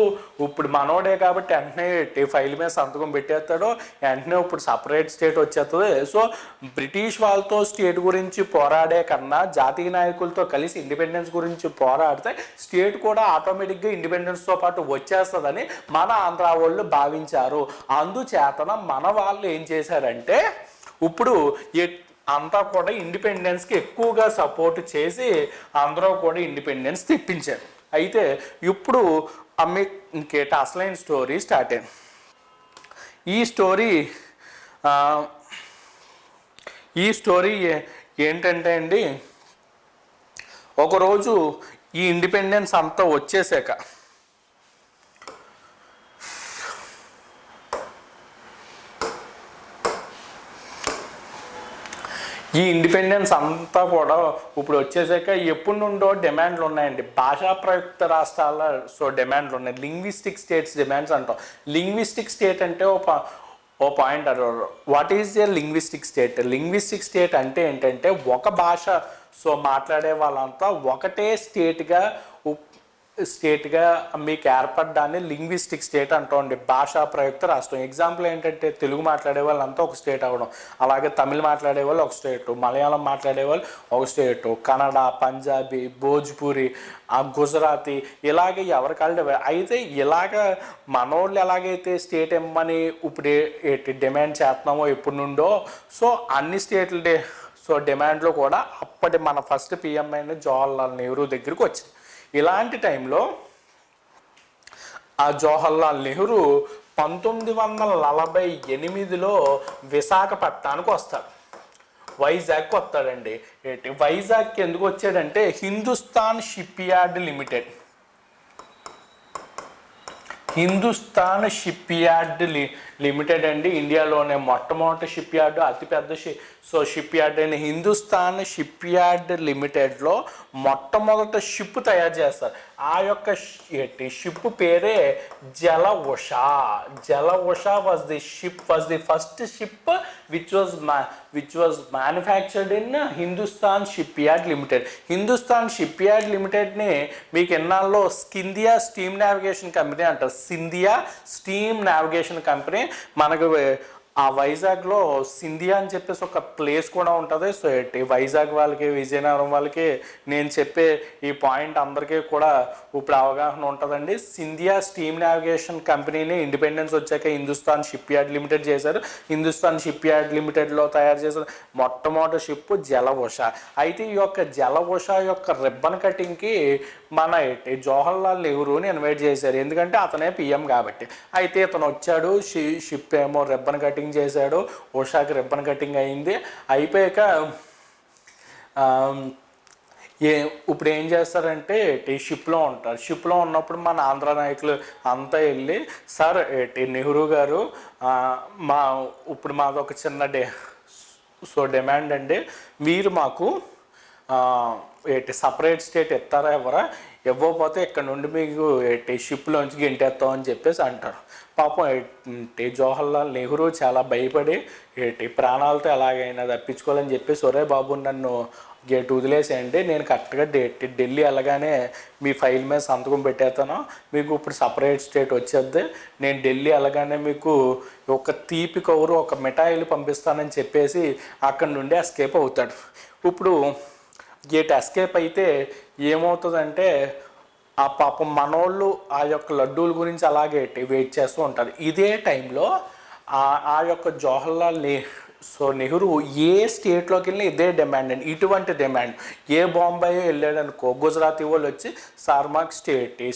ఇప్పుడు మనోడే కాబట్టి వెంటనే ఫైల్ మీద సంతకం పెట్టేస్తాడు, వెంటనే ఇప్పుడు సపరేట్ స్టేట్ వచ్చేస్తుంది. సో బ్రిటిష్ వాళ్ళతో స్టేట్ గురించి పోరాడే కన్నా జాతీయ నాయకులతో కలిసి ఇండిపెండెన్స్ గురించి పోరాడితే స్టేట్ కూడా ఆటోమేటిక్గా ఇండిపెండెన్స్తో పాటు వచ్చేస్తుందని మన ఆంధ్ర వాళ్ళు భావించారు. అందుచేతన మన వాళ్ళు ఏం చేశారంటే ఇప్పుడు అంతా కూడా ఇండిపెండెన్స్కి ఎక్కువగా సపోర్ట్ చేసి అందరూ కూడా ఇండిపెండెన్స్ తెప్పించారు. అయితే ఇప్పుడు ఇంకేట అసలైన స్టోరీ స్టార్ట్ అయింది. ఈ స్టోరీ ఏంటంటే అండి, ఒకరోజు ఈ ఇండిపెండెన్స్ అంతా వచ్చేసాక ఈ ఇండిపెండెన్స్ అంతా కూడా ఇప్పుడు వచ్చేసాక ఎప్పటి నుండో డిమాండ్లు ఉన్నాయండి. భాషా ప్రయుక్త రాష్ట్రాల డిమాండ్లు ఉన్నాయి. లింగ్విస్టిక్ స్టేట్స్ డిమాండ్స్ అంటాం. లింగ్విస్టిక్ స్టేట్ అంటే ఓ పాయింట్ అన్నారు. What is a linguistic state? Linguistic state అంటే ఏంటంటే ఒక భాష మాట్లాడే వాళ్ళంతా ఒకటే స్టేట్గా మీకు ఏర్పడ్డాన్ని లింగ్విస్టిక్ స్టేట్ అంటామండి, భాషా ప్రయుక్త రాష్ట్రం. ఎగ్జాంపుల్ ఏంటంటే తెలుగు మాట్లాడే వాళ్ళంతా ఒక స్టేట్ అవ్వడం, అలాగే తమిళ్ మాట్లాడే వాళ్ళు ఒక స్టేటు, మలయాళం మాట్లాడే వాళ్ళు ఒక స్టేటు, కన్నడ, పంజాబీ, భోజ్పూరి, గుజరాతీ, ఇలాగే ఎవరికాళ్ళు. అయితే ఇలాగ మనోళ్ళు ఎలాగైతే స్టేట్ ఇమ్మని ఇప్పుడు డిమాండ్ చేస్తున్నామో ఎప్పటి నుండో, సో అన్ని స్టేట్ల డిమాండ్లో కూడా అప్పటి మన ఫస్ట్ PM అయిన జవహర్లాల్ నెహ్రూ దగ్గరికి వచ్చింది. ఇలాంటి టైంలో ఆ జవహర్లాల్ నెహ్రూ 1948లో విశాఖపట్నానికి వస్తాడు, వైజాగ్కి వస్తాడండి. వైజాగ్కి ఎందుకు వచ్చాడంటే Hindustan shipyard limited, Hindustan shipyard limited అండి, ఇండియాలోనే మొట్టమొదటి షిప్ యార్డు, అతిపెద్ద షిప్ యార్డ్ అయిన హిందుస్థాన్ షిప్ యార్డ్ లిమిటెడ్లో మొట్టమొదట షిప్ తయారు చేస్తారు. ఆ యొక్క షిప్ పేరే Jala Usha was the first ship which was manufactured in Hindustan shipyard limited. Hindustan shipyard లిమిటెడ్ని మీకు ఎన్నాళ్ళలో సింధియా స్టీమ్ నావిగేషన్ కంపెనీ అంటారు. సింధియా స్టీమ్ నావిగేషన్ కంపెనీ మనకు ఆ వైజాగ్లో సింధియా అని చెప్పేసి ఒక ప్లేస్ కూడా ఉంటుంది. సో వైజాగ్ వాళ్ళకి, విజయనగరం వాళ్ళకి నేను చెప్పే ఈ పాయింట్ అందరికీ కూడా ఇప్పుడు అవగాహన ఉంటుందండి. సింధియా స్టీమ్ నావిగేషన్ కంపెనీని ఇండిపెండెన్స్ వచ్చాక హిందుస్థాన్ షిప్ యార్డ్ లిమిటెడ్ చేశారు. హిందుస్థాన్ షిప్ యార్డ్ లిమిటెడ్లో తయారు చేసిన మొట్టమొదటి షిప్ జలవోష. అయితే ఈ యొక్క జలవోష యొక్క రిబ్బన్ కటింగ్కి మన జవహర్లాల్ నెహ్రూని ఇన్వైట్ చేశారు, ఎందుకంటే అతనే పిఎం కాబట్టి. అయితే ఇతను వచ్చాడు, షిప్ ఏమో రిబ్బన్ కటింగ్ చేశాడు, ఉషాకి రిబ్బన్ కటింగ్ అయింది. అయిపోయాక ఇప్పుడు ఏం చేస్తారంటే షిప్లో ఉంటారు. షిప్లో ఉన్నప్పుడు మన ఆంధ్ర నాయకులు అంతా వెళ్ళి, సార్ నెహ్రూ గారు ఇప్పుడు మాది ఒక చిన్న డిమాండ్ అండి, మీరు మాకు సపరేట్ స్టేట్ ఇస్తారా ఎవరా, ఇవ్వకపోతే ఇక్కడ నుండి మీకు షిప్లోంచి గెంటేస్తామని చెప్పేసి అంటారు. పాపం జవహర్లాల్ నెహ్రూ చాలా భయపడి ప్రాణాలతో ఎలాగైనా తప్పించుకోవాలని చెప్పేసి, ఒరే బాబు నన్ను గేట్ వదిలేసేయండి, నేను కరెక్ట్గా ఢిల్లీ వెళ్ళగానే మీ ఫైల్ మీద సంతకం పెట్టేస్తాను, మీకు ఇప్పుడు సపరేట్ స్టేట్ వచ్చేద్ది, నేను ఢిల్లీ వెళ్ళగానే మీకు ఒక తీపి కౌరు ఒక మిఠాయిలు పంపిస్తానని చెప్పేసి అక్కడ నుండి ఎస్కేప్ అవుతాడు. ఇప్పుడు గేట్ ఎస్కేప్ అయితే ఏమవుతుందంటే ఆ పాపం మనోళ్ళు ఆ యొక్క లడ్డూల గురించి అలాగే వెయిట్ చేస్తూ ఉంటారు. ఇదే టైంలో ఆ యొక్క జవహర్లాల్ నెహ్రూ ఏ స్టేట్లోకి వెళ్ళినా ఇదే డిమాండ్ అండి, ఇటువంటి డిమాండ్. ఏ బాంబాయి వెళ్ళాడు అనుకో, గుజరాతీ వాళ్ళు వచ్చి సార్ మాకు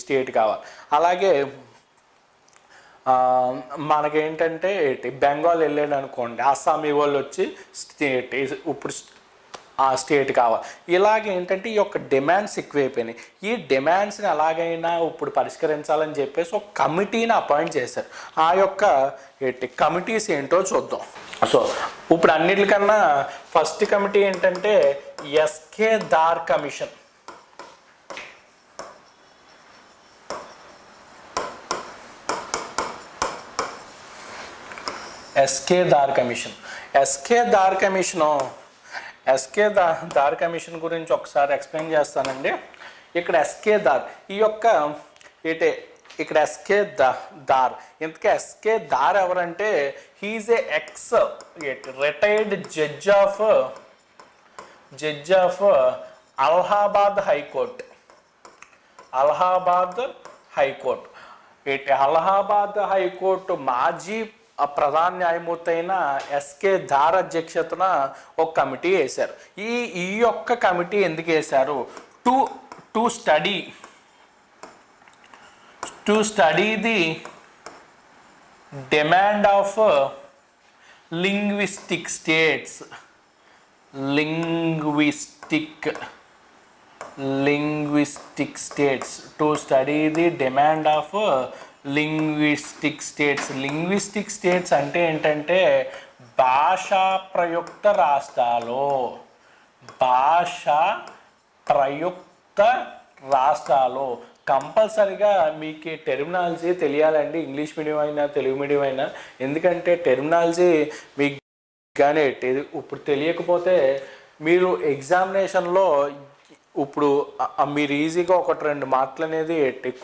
స్టేట్ కావాలి. అలాగే మనకేంటంటే బెంగాల్ వెళ్ళాడు అనుకోండి, అస్సామీ వాళ్ళు వచ్చి ఇప్పుడు ఆ స్టేట్ కావాలి. ఇలాగేంటంటే ఈ యొక్క డిమాండ్స్ ఎక్కువైపోయినాయి. ఈ డిమాండ్స్ని ఎలాగైనా ఇప్పుడు పరిష్కరించాలని చెప్పేసి ఒక కమిటీని అపాయింట్ చేశారు. ఆ యొక్క కమిటీస్ ఏంటో చూద్దాం. సో ఇప్పుడు అన్నిటికన్నా ఫస్ట్ కమిటీ ఏంటంటే SK Dar commission. SK Dar commission గురించి ఒకసారి ఎక్స్ప్లెయిన్ చేస్తానండి. ఇక్కడ ఎస్కే దార్ ఈ యొక్క ఇక్కడ ఎస్కే దార్, ఇంతకీ ఎస్కే దార్ ఎవరంటే he is a ex retired judge of Allahabad high court. Allahabad high court మాజీ ప్రధాన న్యాయమూర్తి అయిన ఎస్కే దార్ అధ్యక్షతన ఒక కమిటీ వేశారు. ఈ యొక్క కమిటీ ఎందుకు వేశారు? To study the demand of linguistic states. To study the demand of linguistic states అంటే ఏంటంటే భాషా ప్రయుక్త రాష్ట్రాలు. కంపల్సరిగా మీకు టెర్మినాలజీ తెలియాలండి, ఇంగ్లీష్ మీడియం అయినా తెలుగు మీడియం అయినా. ఎందుకంటే టెర్మినాలజీ మీకు కానీ ఇప్పుడు తెలియకపోతే మీరు ఎగ్జామినేషన్లో ఇప్పుడు మీరు ఈజీగా 1-2 మార్కులు అనేది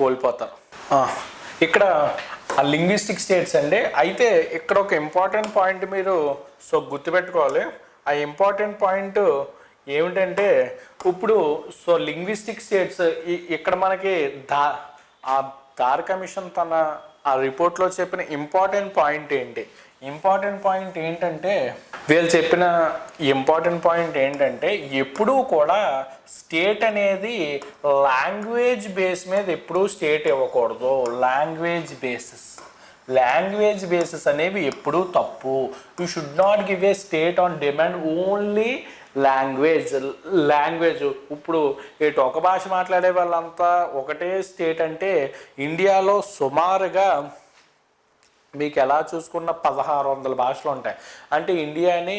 కోల్పోతారు. ఇక్కడ ఆ లింగ్విస్టిక్ స్టేట్స్ అండి. అయితే ఇక్కడ ఒక ఇంపార్టెంట్ పాయింట్ మీరు గుర్తుపెట్టుకోవాలి. ఆ ఇంపార్టెంట్ పాయింట్ ఏమిటంటే ఇప్పుడు లింగ్విస్టిక్ స్టేట్స్ ఇక్కడ మనకి దార్ కమిషన్ తన ఆ రిపోర్ట్లో చెప్పిన ఇంపార్టెంట్ పాయింట్ ఏంటంటే వీళ్ళు చెప్పిన ఇంపార్టెంట్ పాయింట్ ఏంటంటే ఎప్పుడూ కూడా స్టేట్ అనేది లాంగ్వేజ్ బేస్ మీద ఎప్పుడూ స్టేట్ ఇవ్వకూడదు. లాంగ్వేజ్ బేసిస్ అనేవి ఎప్పుడూ తప్పు. You should not give a state on demand only language. ఇప్పుడు ఒక భాష మాట్లాడే వాళ్ళంతా ఒకటే స్టేట్ అంటే ఇండియాలో సుమారుగా మీకు ఎలా చూసుకున్న 1600 భాషలు ఉంటాయి. అంటే ఇండియాని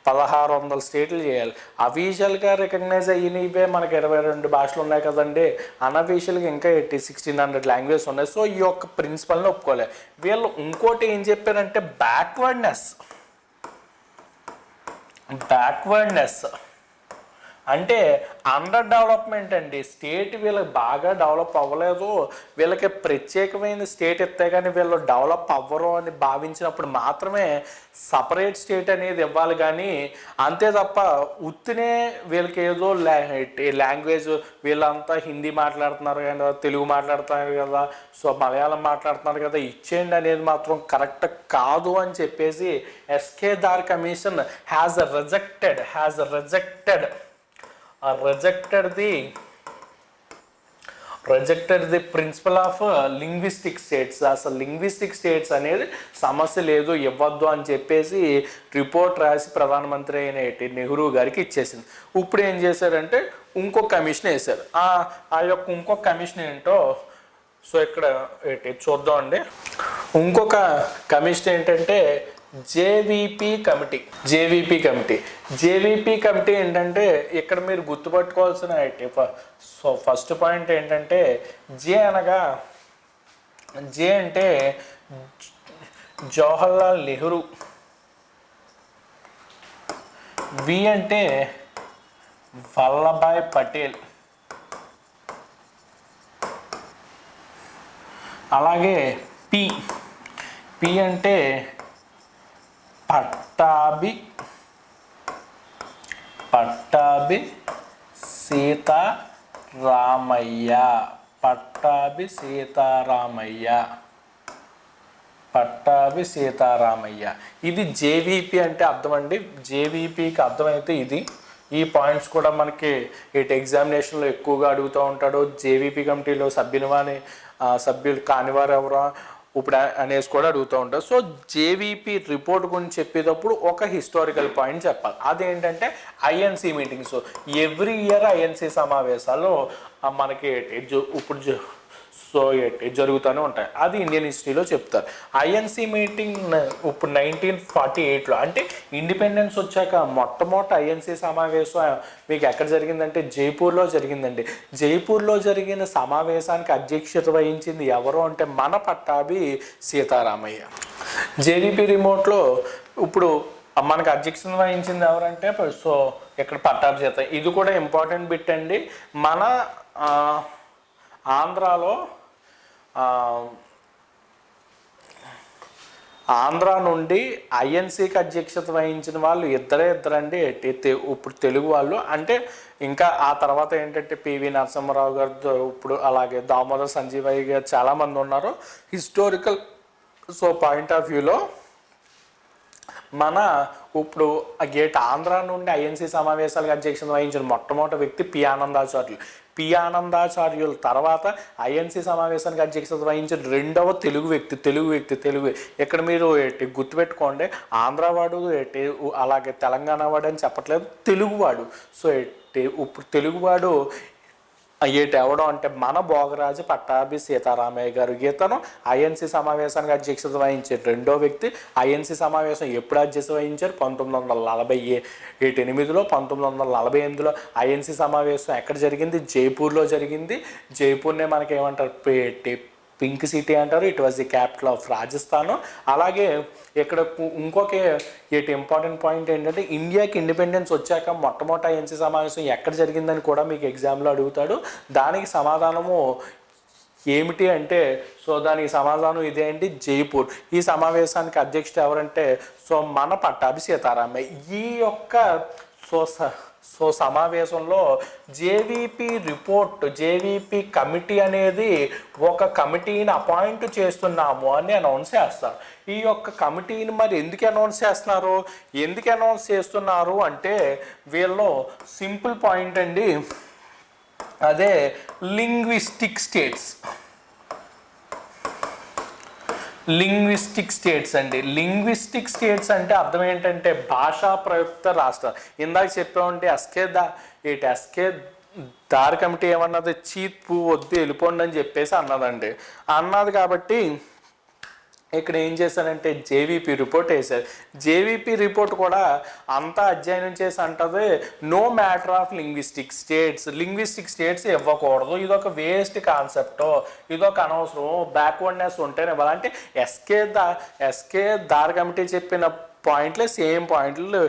1600 స్టేట్లు చేయాలి. అఫీషియల్గా రికగ్నైజ్ అయినవే మనకి 22 భాషలు ఉన్నాయి కదండి. అన్అఫీషియల్గా ఇంకా 1600 లాంగ్వేజ్ ఉన్నాయి. సో ఈ యొక్క ప్రిన్సిపల్ని ఒప్పుకోలేదు. వీళ్ళు ఇంకోటి ఏం చెప్పారంటే బ్యాక్వర్డ్నెస్ అంటే అండర్ డెవలప్మెంట్ అండి. స్టేట్ వీళ్ళకి బాగా డెవలప్ అవ్వలేదు, వీళ్ళకి ప్రత్యేకమైన స్టేట్ ఇస్తే కానీ వీళ్ళు డెవలప్ అవ్వరు అని భావించినప్పుడు మాత్రమే సపరేట్ స్టేట్ అనేది ఇవ్వాలి. కానీ అంతే తప్ప ఉత్తినే వీళ్ళకి ఏదో లాంగ్వేజ్ వీళ్ళంతా హిందీ మాట్లాడుతున్నారు కదా, తెలుగు మాట్లాడుతున్నారు కదా, సో మలయాళం మాట్లాడుతున్నారు కదా, ఇచ్చేయండి అనేది మాత్రం కరెక్ట్ కాదు అని చెప్పేసి SK Dar commission has rejected the principle of linguistic states. అసలు లింగ్విస్టిక్ స్టేట్స్ అనేది సమస్య లేదు, ఇవ్వద్దు అని చెప్పేసి రిపోర్ట్ రాసి ప్రధానమంత్రి అయిన నెహ్రూ గారికి ఇచ్చేసింది. ఇప్పుడు ఏం చేశారంటే ఇంకొక కమిషన్ వేశారు. ఆ యొక్క ఇంకొక కమిషన్ ఏంటో సో ఇక్కడ చూద్దాం అండి. ఇంకొక కమిషన్ ఏంటంటే జేవీపీ కమిటీ ఏంటంటే ఇక్కడ మీరు గుర్తుపట్టుకోవాల్సిన సో ఫస్ట్ పాయింట్ ఏంటంటే జే అంటే జవహర్లాల్ నెహ్రూ, వి అంటే వల్లభాయ్ పటేల్, అలాగే పి అంటే పట్టాభి సీతారామయ్య. ఇది జేవీపీ అంటే అర్థం అండి. జేవీపీకి అర్థమైతే ఇది. ఈ పాయింట్స్ కూడా మనకి ఎగ్జామినేషన్లో ఎక్కువగా అడుగుతూ ఉంటాడు. జేవీపీ కమిటీలో సభ్యులు కానివారు ఎవరా ఇప్పుడు అనేసి కూడా అడుగుతూ ఉంటారు. సో జేవీపీ రిపోర్ట్ గురించి చెప్పేటప్పుడు ఒక హిస్టారికల్ పాయింట్ చెప్పాలి. అదేంటంటే INC meetings. Every year INC సమావేశాలు మనకి ఇప్పుడు జరుగుతూనే ఉంటాయి. అది ఇండియన్ హిస్టరీలో చెప్తారు. ఐఎన్సీ మీటింగ్ ఇప్పుడు 1948లో అంటే ఇండిపెండెన్స్ వచ్చాక మొట్టమొదటి ఐఎన్సీ సమావేశం మీకు ఎక్కడ జరిగిందంటే జైపూర్లో జరిగిందండి. జైపూర్లో జరిగిన సమావేశానికి అధ్యక్షత వహించింది ఎవరు అంటే మన పట్టాభి సీతారామయ్య. జేవీపీ రిమోట్లో ఇప్పుడు మనకు అధ్యక్షత వహించింది ఎవరంటే సో ఇక్కడ పట్టాభి సీత. ఇది కూడా ఇంపార్టెంట్ బిట్ అండి. మన ఆంధ్ర నుండి ఐఎన్సీకి అధ్యక్షత వహించిన వాళ్ళు ఇద్దరండి. ఇప్పుడు తెలుగు వాళ్ళు అంటే ఇంకా ఆ తర్వాత ఏంటంటే పివి నరసింహారావు గారు, ఇప్పుడు అలాగే దామోదర్ సంజీవయ్య గారు చాలామంది ఉన్నారు. హిస్టారికల్ సో పాయింట్ ఆఫ్ వ్యూలో మన ఇప్పుడు ఆంధ్ర నుండి ఐఎన్సీ సమావేశాలకు అధ్యక్షత వహించిన మొట్టమొదటి వ్యక్తి పి ఆనందాచార్యుల తర్వాత ఐఎన్సీ సమావేశానికి అధ్యక్షత వహించిన రెండవ తెలుగు వ్యక్తి. ఇక్కడ మీరు గుర్తుపెట్టుకోండి, ఆంధ్రవాడు అలాగే తెలంగాణ వాడు అని చెప్పట్లేదు, తెలుగువాడు. సో ఇప్పుడు తెలుగువాడు ఎవడో అంటే మన భోగరాజు పట్టాభి సీతారామయ్య గారు. ఇతను ఐఎన్సీ సమావేశానికి అధ్యక్షత వహించే రెండో వ్యక్తి. ఐఎన్సీ సమావేశం ఎప్పుడు అధ్యక్షత వహించారు? 1948లో. 1948లో ఐఎన్సీ సమావేశం ఎక్కడ జరిగింది? జైపూర్లో జరిగింది. జైపూర్నే మనకి ఏమంటారు, పింక్ సిటీ అంటారు. It was the capital of Rajasthan. అలాగే ఇక్కడ ఇంకొక ఇంపార్టెంట్ పాయింట్ ఏంటంటే ఇండియాకి ఇండిపెండెన్స్ వచ్చాక మొట్టమొదటి ఐఎన్సీ సమావేశం ఎక్కడ జరిగిందని కూడా మీకు ఎగ్జామ్లో అడుగుతాడు. దానికి సమాధానము ఏమిటి అంటే సో దానికి సమాధానం ఇదే అండి, జైపూర్. ఈ సమావేశానికి అధ్యక్షుడు ఎవరంటే సో మన పట్టాభి సీతారామయ్య. ఈ యొక్క సో సమావేశంలో జేవీపీ కమిటీ అనేది ఒక కమిటీని అపాయింట్ చేస్తున్నాము అని అనౌన్స్ చేస్తారు. ఈ యొక్క కమిటీని మరి ఎందుకు అనౌన్స్ చేస్తున్నారు అంటే వీళ్ళు సింపుల్ పాయింట్ అండి, అదే లింగ్విస్టిక్ స్టేట్స్ అండి. లింగ్విస్టిక్ స్టేట్స్ అంటే అర్థం ఏంటంటే భాషా ప్రయుక్త రాష్ట్రాలు. ఇందాక చెప్పామంటే ఎస్కే దార్ కమిటీ ఏమన్నది, చీప్ వద్దు వెళ్ళిపోండి అని చెప్పేసి అన్నది కాబట్టి ఇక్కడ ఏం చేశారంటే జేవీపీ రిపోర్ట్ వేశారు. జేవీపీ రిపోర్ట్ కూడా అంతా అధ్యయనం చేసి అంటది no matter of linguistic states ఇవ్వకూడదు, ఇదొక వేస్ట్ కాన్సెప్ట్, ఇదొక అనవసరం, బ్యాక్వర్డ్నెస్ ఉంటేనే ఇవ్వాలంటే ఎస్కే దార్ కమిటీ చెప్పిన పాయింట్లే సేమ్ పాయింట్లు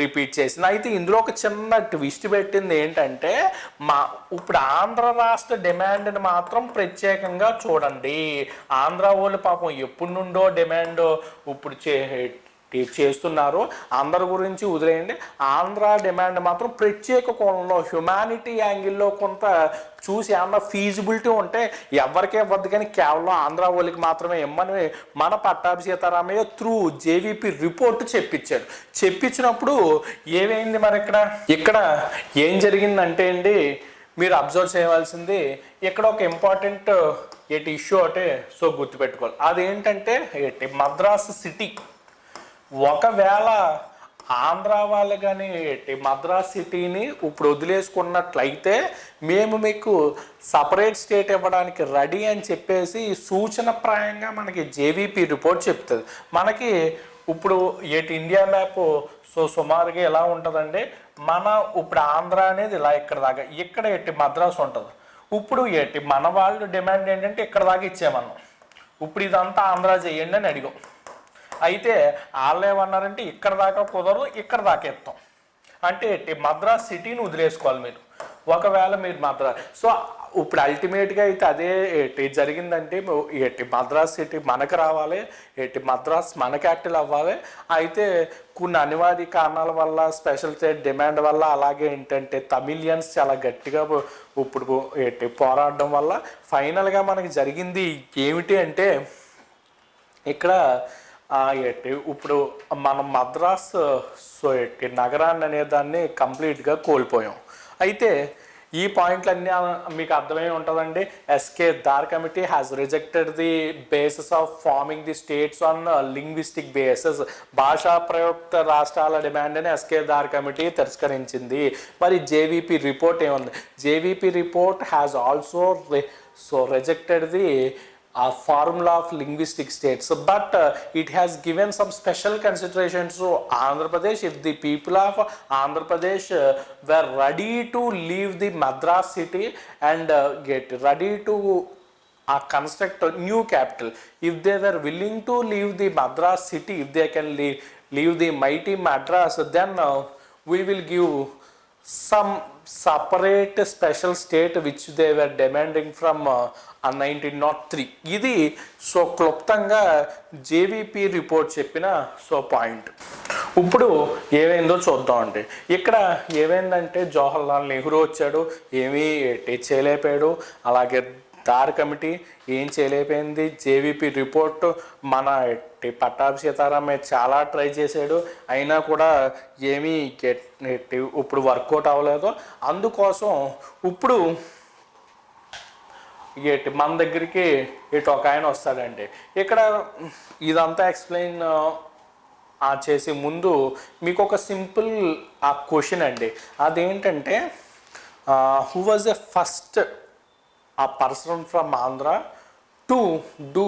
రిపీట్ చేసింది. అయితే ఇందులో ఒక చిన్న ట్విస్ట్ పెట్టింది ఏంటంటే, ఇప్పుడు ఆంధ్ర రాష్ట్ర డిమాండ్ని మాత్రం ప్రత్యేకంగా చూడండి. ఆంధ్ర వాళ్ళు పాపం ఎప్పటి నుండో డిమాండ్ ఇప్పుడు చేస్తున్నారు. అందరి గురించి వదిలేయండి. ఆంధ్ర డిమాండ్ మాత్రం ప్రత్యేక కోణంలో హ్యుమానిటీ యాంగిల్లో కొంత చూసి ఏమన్నా ఫీజిబిలిటీ ఉంటే ఎవరికే ఇవ్వద్దు, కానీ కేవలం ఆంధ్ర వాళ్ళకి మాత్రమే ఇమ్మని మన Pattabhi Sitaramayya through JVP report చెప్పించినప్పుడు ఏమైంది మరి ఇక్కడ ఏం జరిగిందంటే అండి, మీరు అబ్జర్వ్ చేయవలసింది ఇక్కడ ఒక ఇంపార్టెంట్ ఇష్యూ ఒకటి గుర్తుపెట్టుకోవాలి. అదేంటంటే మద్రాసు సిటీ ఒకవేళ ఆంధ్ర వాళ్ళు కానీ మద్రాస్ సిటీని ఇప్పుడు వదిలేసుకున్నట్లయితే మేము మీకు సపరేట్ స్టేట్ ఇవ్వడానికి రెడీ అని చెప్పేసి సూచనప్రాయంగా మనకి జేవీపీ రిపోర్ట్ చెప్తుంది. మనకి ఇప్పుడు ఇండియా మ్యాప్ సుమారుగా ఎలా ఉంటుందండి, ఇప్పుడు ఆంధ్ర అనేది ఇలా ఇక్కడ దాకా, ఇక్కడ మద్రాసు ఉంటుంది. ఇప్పుడు మన వాళ్ళు డిమాండ్ ఏంటంటే ఇక్కడ దాకా ఇచ్చేమన్నాం, ఇప్పుడు ఇదంతా ఆంధ్ర చేయండి అని అడిగాం. అయితే వాళ్ళు ఏమన్నారంటే ఇక్కడ దాకా కుదరదు, ఇక్కడ దాకా ఇస్తాం అంటే మద్రాస్ సిటీని వదిలేసుకోవాలి మీరు, ఒకవేళ మీరు సో ఇప్పుడు అల్టిమేట్గా అయితే అదే జరిగిందంటే మద్రాస్ సిటీ మనకు రావాలి, మద్రాస్ మన క్యాపిటల్ అవ్వాలి. అయితే కొన్ని అనివార్య కారణాల వల్ల, స్పెషల్ స్టేట్ డిమాండ్ వల్ల, అలాగే ఏంటంటే తమిళియన్స్ చాలా గట్టిగా ఇప్పుడు పోరాడడం వల్ల ఫైనల్గా మనకి జరిగింది ఏమిటి అంటే, ఇక్కడ ఇప్పుడు మనం మద్రాస్ నగరాన్ని అనే దాన్ని కంప్లీట్గా కోల్పోయాం. అయితే ఈ పాయింట్లన్నీ మీకు అర్థమై ఉంటుందండి. SK Dar committee has rejected the basis of forming the states on linguistic basis. భాషా ప్రయుక్త రాష్ట్రాల డిమాండ్ని ఎస్కే దార్ కమిటీ తిరస్కరించింది. మరి జేవీపీ రిపోర్ట్ ఏముంది? JVP report has also rejected the formula of linguistic states, but it has given some special considerations to Andhra Pradesh. If the people of Andhra Pradesh were ready to leave the Madras city and get ready to construct a new capital, if they were willing to leave the Madras city, if they can leave the mighty Madras, then we will give some separate special state which they were demanding from 1903. ఇది క్లుప్తంగా JVP report చెప్పిన point. ఇప్పుడు ఏమైందో చూద్దామండి. ఇక్కడ ఏమైందంటే జవహర్లాల్ నెహ్రూ వచ్చాడు, ఏమీ చేయలేకపోయాడు. అలాగే దార్ కమిటీ ఏం చేయలేకపోయింది. జేవీపీ రిపోర్ట్ మన పట్టాభి సీతారామయ్య చాలా ట్రై చేశాడు, అయినా కూడా ఏమీ ఇప్పుడు వర్కౌట్ అవ్వలేదు. అందుకోసం ఇప్పుడు మన దగ్గరికి ఒక ఆయన వస్తాడండి. ఇక్కడ ఇదంతా ఎక్స్ప్లెయిన్ చేసే ముందు మీకు ఒక సింపుల్ క్వశ్చన్ అండి. అదేంటంటే, who was the first person from Andhra to do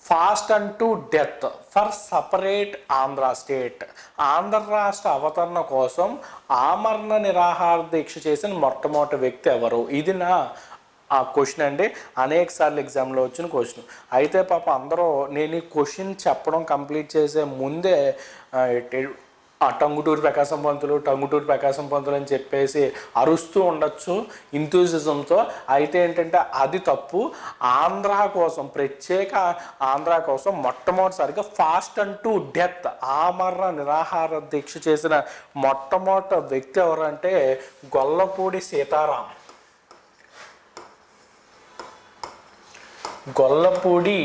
fast and to death for separate Andhra state? Andhra రాష్ట్ర అవతరణ కోసం ఆమరణ నిరాహార దీక్ష చేసిన మొట్టమొదటి వ్యక్తి ఎవరు? ఇది నా క్వశ్చన్ అండి. అనేక సార్లు ఎగ్జామ్లో వచ్చిన క్వశ్చన్. అయితే పాప అందరూ నేను ఈ క్వశ్చన్ చెప్పడం కంప్లీట్ చేసే ముందే టంగుటూరి ప్రకాశం పంతులు అని చెప్పేసి అరుస్తూ ఉండొచ్చు ఇంథూజిజంతో. అయితే ఏంటంటే అది తప్పు. ప్రత్యేక ఆంధ్ర కోసం మొట్టమొదటిసారిగా ఫాస్ట్ అండ్ టు డెత్ ఆమరణ నిరాహార దీక్ష చేసిన మొట్టమొదటి వ్యక్తి ఎవరంటే గొల్లపూడి సీతారాం. గొల్లపూడి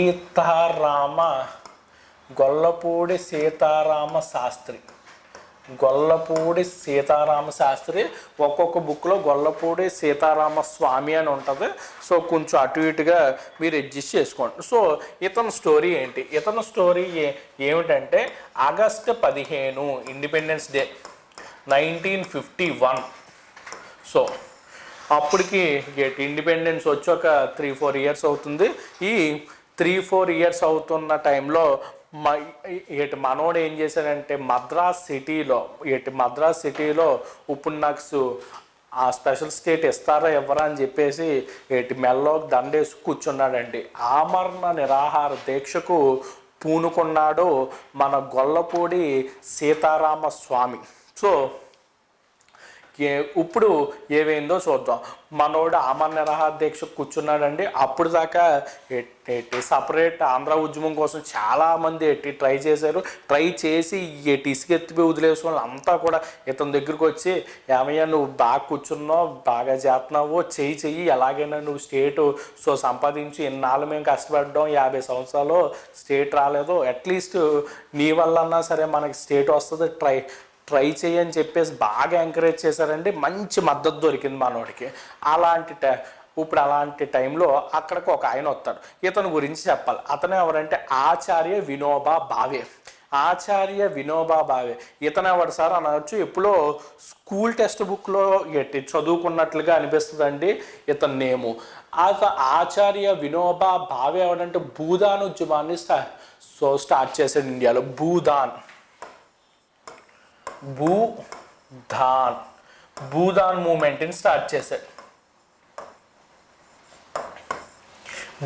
సీతారామ శాస్త్రి. ఒక్కొక్క బుక్లో గొల్లపూడి సీతారామ స్వామి అని ఉంటుంది. సో కొంచెం అటు ఇటుగా మీరు అడ్జస్ట్ చేసుకోండి. సో ఇతని స్టోరీ ఏంటి? ఇతని స్టోరీ ఏమిటంటే, ఆగస్టు 15 ఇండిపెండెన్స్ డే 1951. సో అప్పటికి ఇండిపెండెన్స్ వచ్చి ఒక 3-4 ఇయర్స్ అవుతుంది. ఈ 3-4 ఇయర్స్ అవుతున్న టైంలో మనోడు ఏం చేశాడంటే, మద్రాస్ సిటీలో ఇప్పుడు నాకు ఆ స్పెషల్ స్టేట్ ఇస్తారా ఎవరా అని చెప్పేసి మెల్లోకి దండేసి కూర్చున్నాడండి. ఆమరణ నిరాహార దీక్షకు పూనుకున్నాడో మన గొల్లపూడి సీతారామ స్వామి. సో ఇప్పుడు ఏమైందో చూద్దాం. మనోడు ఆమరణ నిరాహార దీక్ష కూర్చున్నాడండి. అప్పుడు దాకా సపరేట్ ఆంధ్ర ఉద్యమం కోసం చాలామంది ట్రై చేశారు. ట్రై చేసి ఇసుకెత్తిపోయి వదిలేసిన వాళ్ళు అంతా కూడా ఇతని దగ్గరికి వచ్చి, ఏమయ్యా నువ్వు బాగా కూర్చున్నావు, బాగా చేస్తున్నావు, చెయ్యి ఎలాగైనా నువ్వు స్టేట్ సంపాదించి ఇన్నాళ్ళు మేము కష్టపడ్డాం, 50 సంవత్సరాలు స్టేట్ రాలేదు, అట్లీస్ట్ నీ వల్లన్నా సరే మనకి స్టేట్ వస్తుంది, ట్రై చేయని చెప్పేసి బాగా ఎంకరేజ్ చేశారండి. మంచి మద్దతు దొరికింది మనోడికి. అలాంటి టైంలో అక్కడికి ఒక ఆయన వస్తాడు. ఇతని గురించి చెప్పాలి. అతను ఎవరంటే ఆచార్య వినోబా భావే. ఆచార్య వినోబా భావే ఇతను ఎవరు సార్ అనవచ్చు. ఎప్పుడో స్కూల్ టెక్స్ట్ బుక్లో చదువుకున్నట్లుగా అనిపిస్తుందండి ఇతని నేము. ఆచార్య వినోబా భావే ఎవరంటే భూదాన్ ఉద్యమాన్ని స్టార్ట్ చేశాడు ఇండియాలో. భూదాన్ మూమెంట్ని స్టార్ట్ చేశాడు.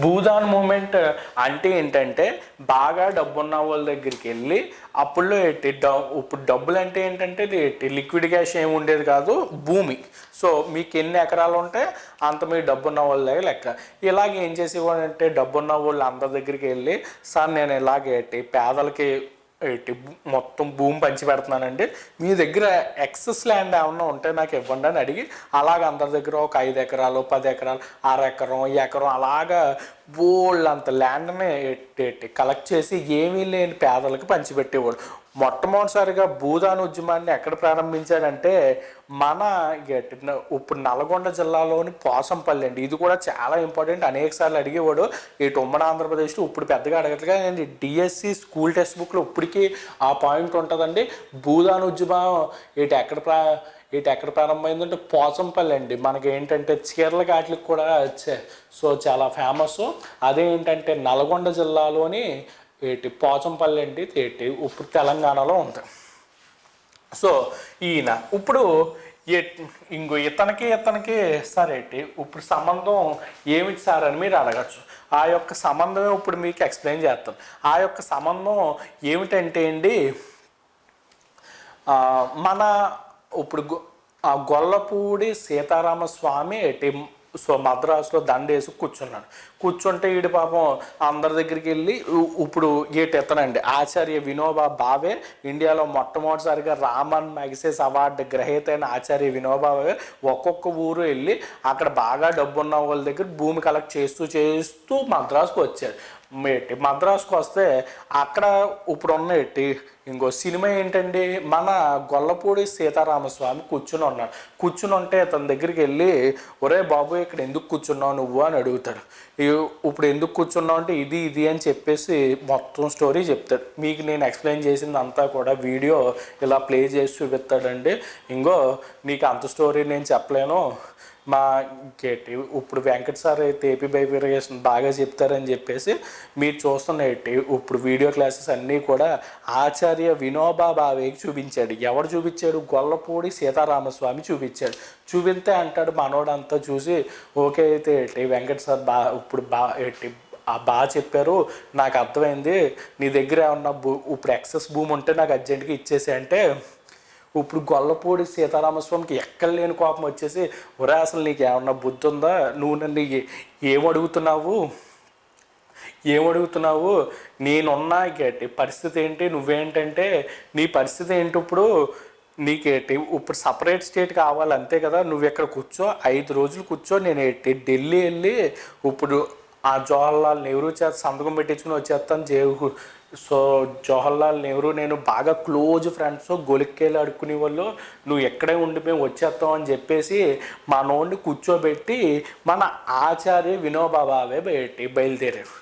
భూదాన్ మూమెంట్ అంటే ఏంటంటే బాగా డబ్బున్న వాళ్ళ దగ్గరికి వెళ్ళి, అప్పుల్లో ఇప్పుడు డబ్బులు అంటే ఏంటంటే లిక్విడ్ క్యాష్ ఏమి ఉండేది కాదు, భూమి. సో మీకు ఎన్ని ఎకరాలు ఉంటే అంత మీ డబ్బున్న వాళ్ళ దగ్గర లెక్క. ఇలాగ ఏం చేసేవాడంటే డబ్బున్న వాళ్ళు అందరి దగ్గరికి వెళ్ళి, సార్ నేను ఇలాగే పేదలకి మొత్తం భూమి పంచి పెడుతున్నానండి, మీ దగ్గర ఎక్సెస్ ల్యాండ్ ఏమన్నా ఉంటే నాకు ఇవ్వండి అని అడిగి, అలాగ అందరి దగ్గర ఒక 5 ఎకరాలు 10 ఎకరాలు 6 ఎకరం అలాగా బోళ్ళంత ల్యాండ్ని కలెక్ట్ చేసి ఏమీ లేని పేదలకు పంచిపెట్టేవాడు. మొట్టమొదటిసారిగా భూదాన్ ఉద్యమాన్ని ఎక్కడ ప్రారంభించాడంటే మన ఇప్పుడు నల్గొండ జిల్లాలోని పోసంపల్లి అండి. ఇది కూడా చాలా ఇంపార్టెంట్. అనేక సార్లు అడిగేవాడు ఉమ్మడి ఆంధ్రప్రదేశ్లో. ఇప్పుడు పెద్దగా అడగట్లుగా నేను డిఎస్సి స్కూల్ టెక్స్ట్ బుక్లో ఇప్పటికీ ఆ పాయింట్ ఉంటుందండి. భూదాన్ ఉద్యమం ఎక్కడ ప్రారంభమైందంటే పోసంపల్లి అండి. మనకి ఏంటంటే చీరల కాట్లకి కూడా చాలా ఫేమస్. అదేంటంటే నల్గొండ జిల్లాలోని పోచంపల్లి అండి, ఇప్పుడు తెలంగాణలో ఉంది. సో ఈయన ఇప్పుడు ఇతనికి సరే ఇప్పుడు సంబంధం ఏమిటి సార్ అని మీరు అడగచ్చు. ఆ యొక్క సంబంధమే ఇప్పుడు మీకు ఎక్స్ప్లెయిన్ చేస్తాను. ఆ యొక్క సంబంధం ఏమిటంటే అండి, మన ఇప్పుడు గొల్లపూడి సీతారామస్వామి మద్రాసులో దండేసి కూర్చుంటే ఈడు పాపం అందరి దగ్గరికి వెళ్ళి ఇప్పుడు ఎత్తనండి. ఆచార్య వినోబా భావే ఇండియాలో మొట్టమొదటిసారిగా రామన్ మ్యాగసెస్ అవార్డు గ్రహీత అయిన ఆచార్య వినోబా భావే ఒక్కొక్క ఊరు వెళ్ళి అక్కడ బాగా డబ్బున్న వాళ్ళ దగ్గర భూమి కలెక్ట్ చేస్తూ మద్రాసుకు వచ్చాడు. మద్రాసుకు వస్తే అక్కడ ఇప్పుడున్న ఇంకో సినిమా ఏంటండి, మన గొల్లపూడి సీతారామస్వామి కూర్చుని ఉంటే అతని దగ్గరికి వెళ్ళి, ఒరే బాబు ఇక్కడ ఎందుకు కూర్చున్నావు నువ్వు అని అడుగుతాడు. ఇప్పుడు ఎందుకు కూర్చున్నావు అంటే ఇది అని చెప్పేసి మొత్తం స్టోరీ చెప్తాడు. మీకు నేను ఎక్స్ప్లెయిన్ చేసింది అంతా కూడా వీడియో ఇలా ప్లే చేసి చూపిస్తాడండి. ఇంకో నీకు అంత స్టోరీ నేను చెప్పలేను, మా ఇప్పుడు వెంకట సార్ అయితే ఏపీ బైఫర్కేషన్ బాగా చెప్తారని చెప్పేసి మీరు చూస్తున్న ఇప్పుడు వీడియో క్లాసెస్ అన్నీ కూడా ఆచార్య వినోబా భావేకి చూపించాడు. ఎవరు చూపించాడు? గొల్లపూడి సీతారామస్వామి చూపించాడు. చూపిస్తే అంటాడు మనోడంతా చూసి, ఓకే అయితే వెంకట సార్ బాగా చెప్పారు, నాకు అర్థమైంది, నీ దగ్గర ఏమన్నా ఇప్పుడు ఎక్సెస్ భూమి ఉంటే నాకు అర్జెంటుగా ఇచ్చేసి అంటే, ఇప్పుడు గొల్లపూడి సీతారామస్వామికి ఎక్కడ లేని కోపం వచ్చేసి, ఒరే అసలు నీకు ఏమన్నా బుద్ధి ఉందా, నువ్వు నన్ను ఏమడుగుతున్నావు, నేనున్నా పరిస్థితి ఏంటి, నువ్వేంటంటే నీ పరిస్థితి ఏంటి, ఇప్పుడు నీకేంటి ఇప్పుడు సపరేట్ స్టేట్ కావాలి అంతే కదా, నువ్వు ఇక్కడ కూర్చో 5 రోజులు కూర్చో, నేను ఢిల్లీ వెళ్ళి ఇప్పుడు ఆ జవహర్లాల్ నెహ్రూ చేత సంతకం పెట్టించుకుని వచ్చేస్తాను. సో జవహర్లాల్ నెహ్రూ నేను బాగా క్లోజ్ ఫ్రెండ్స్, గొలిక్కేళ్ళు అడుక్కునే వాళ్ళు, నువ్వు ఎక్కడే ఉండి మేము వచ్చేస్తాం అని చెప్పేసి మా నోడిని కూర్చోబెట్టి మన ఆచార్య వినోబా భావే బయలుదేరారు.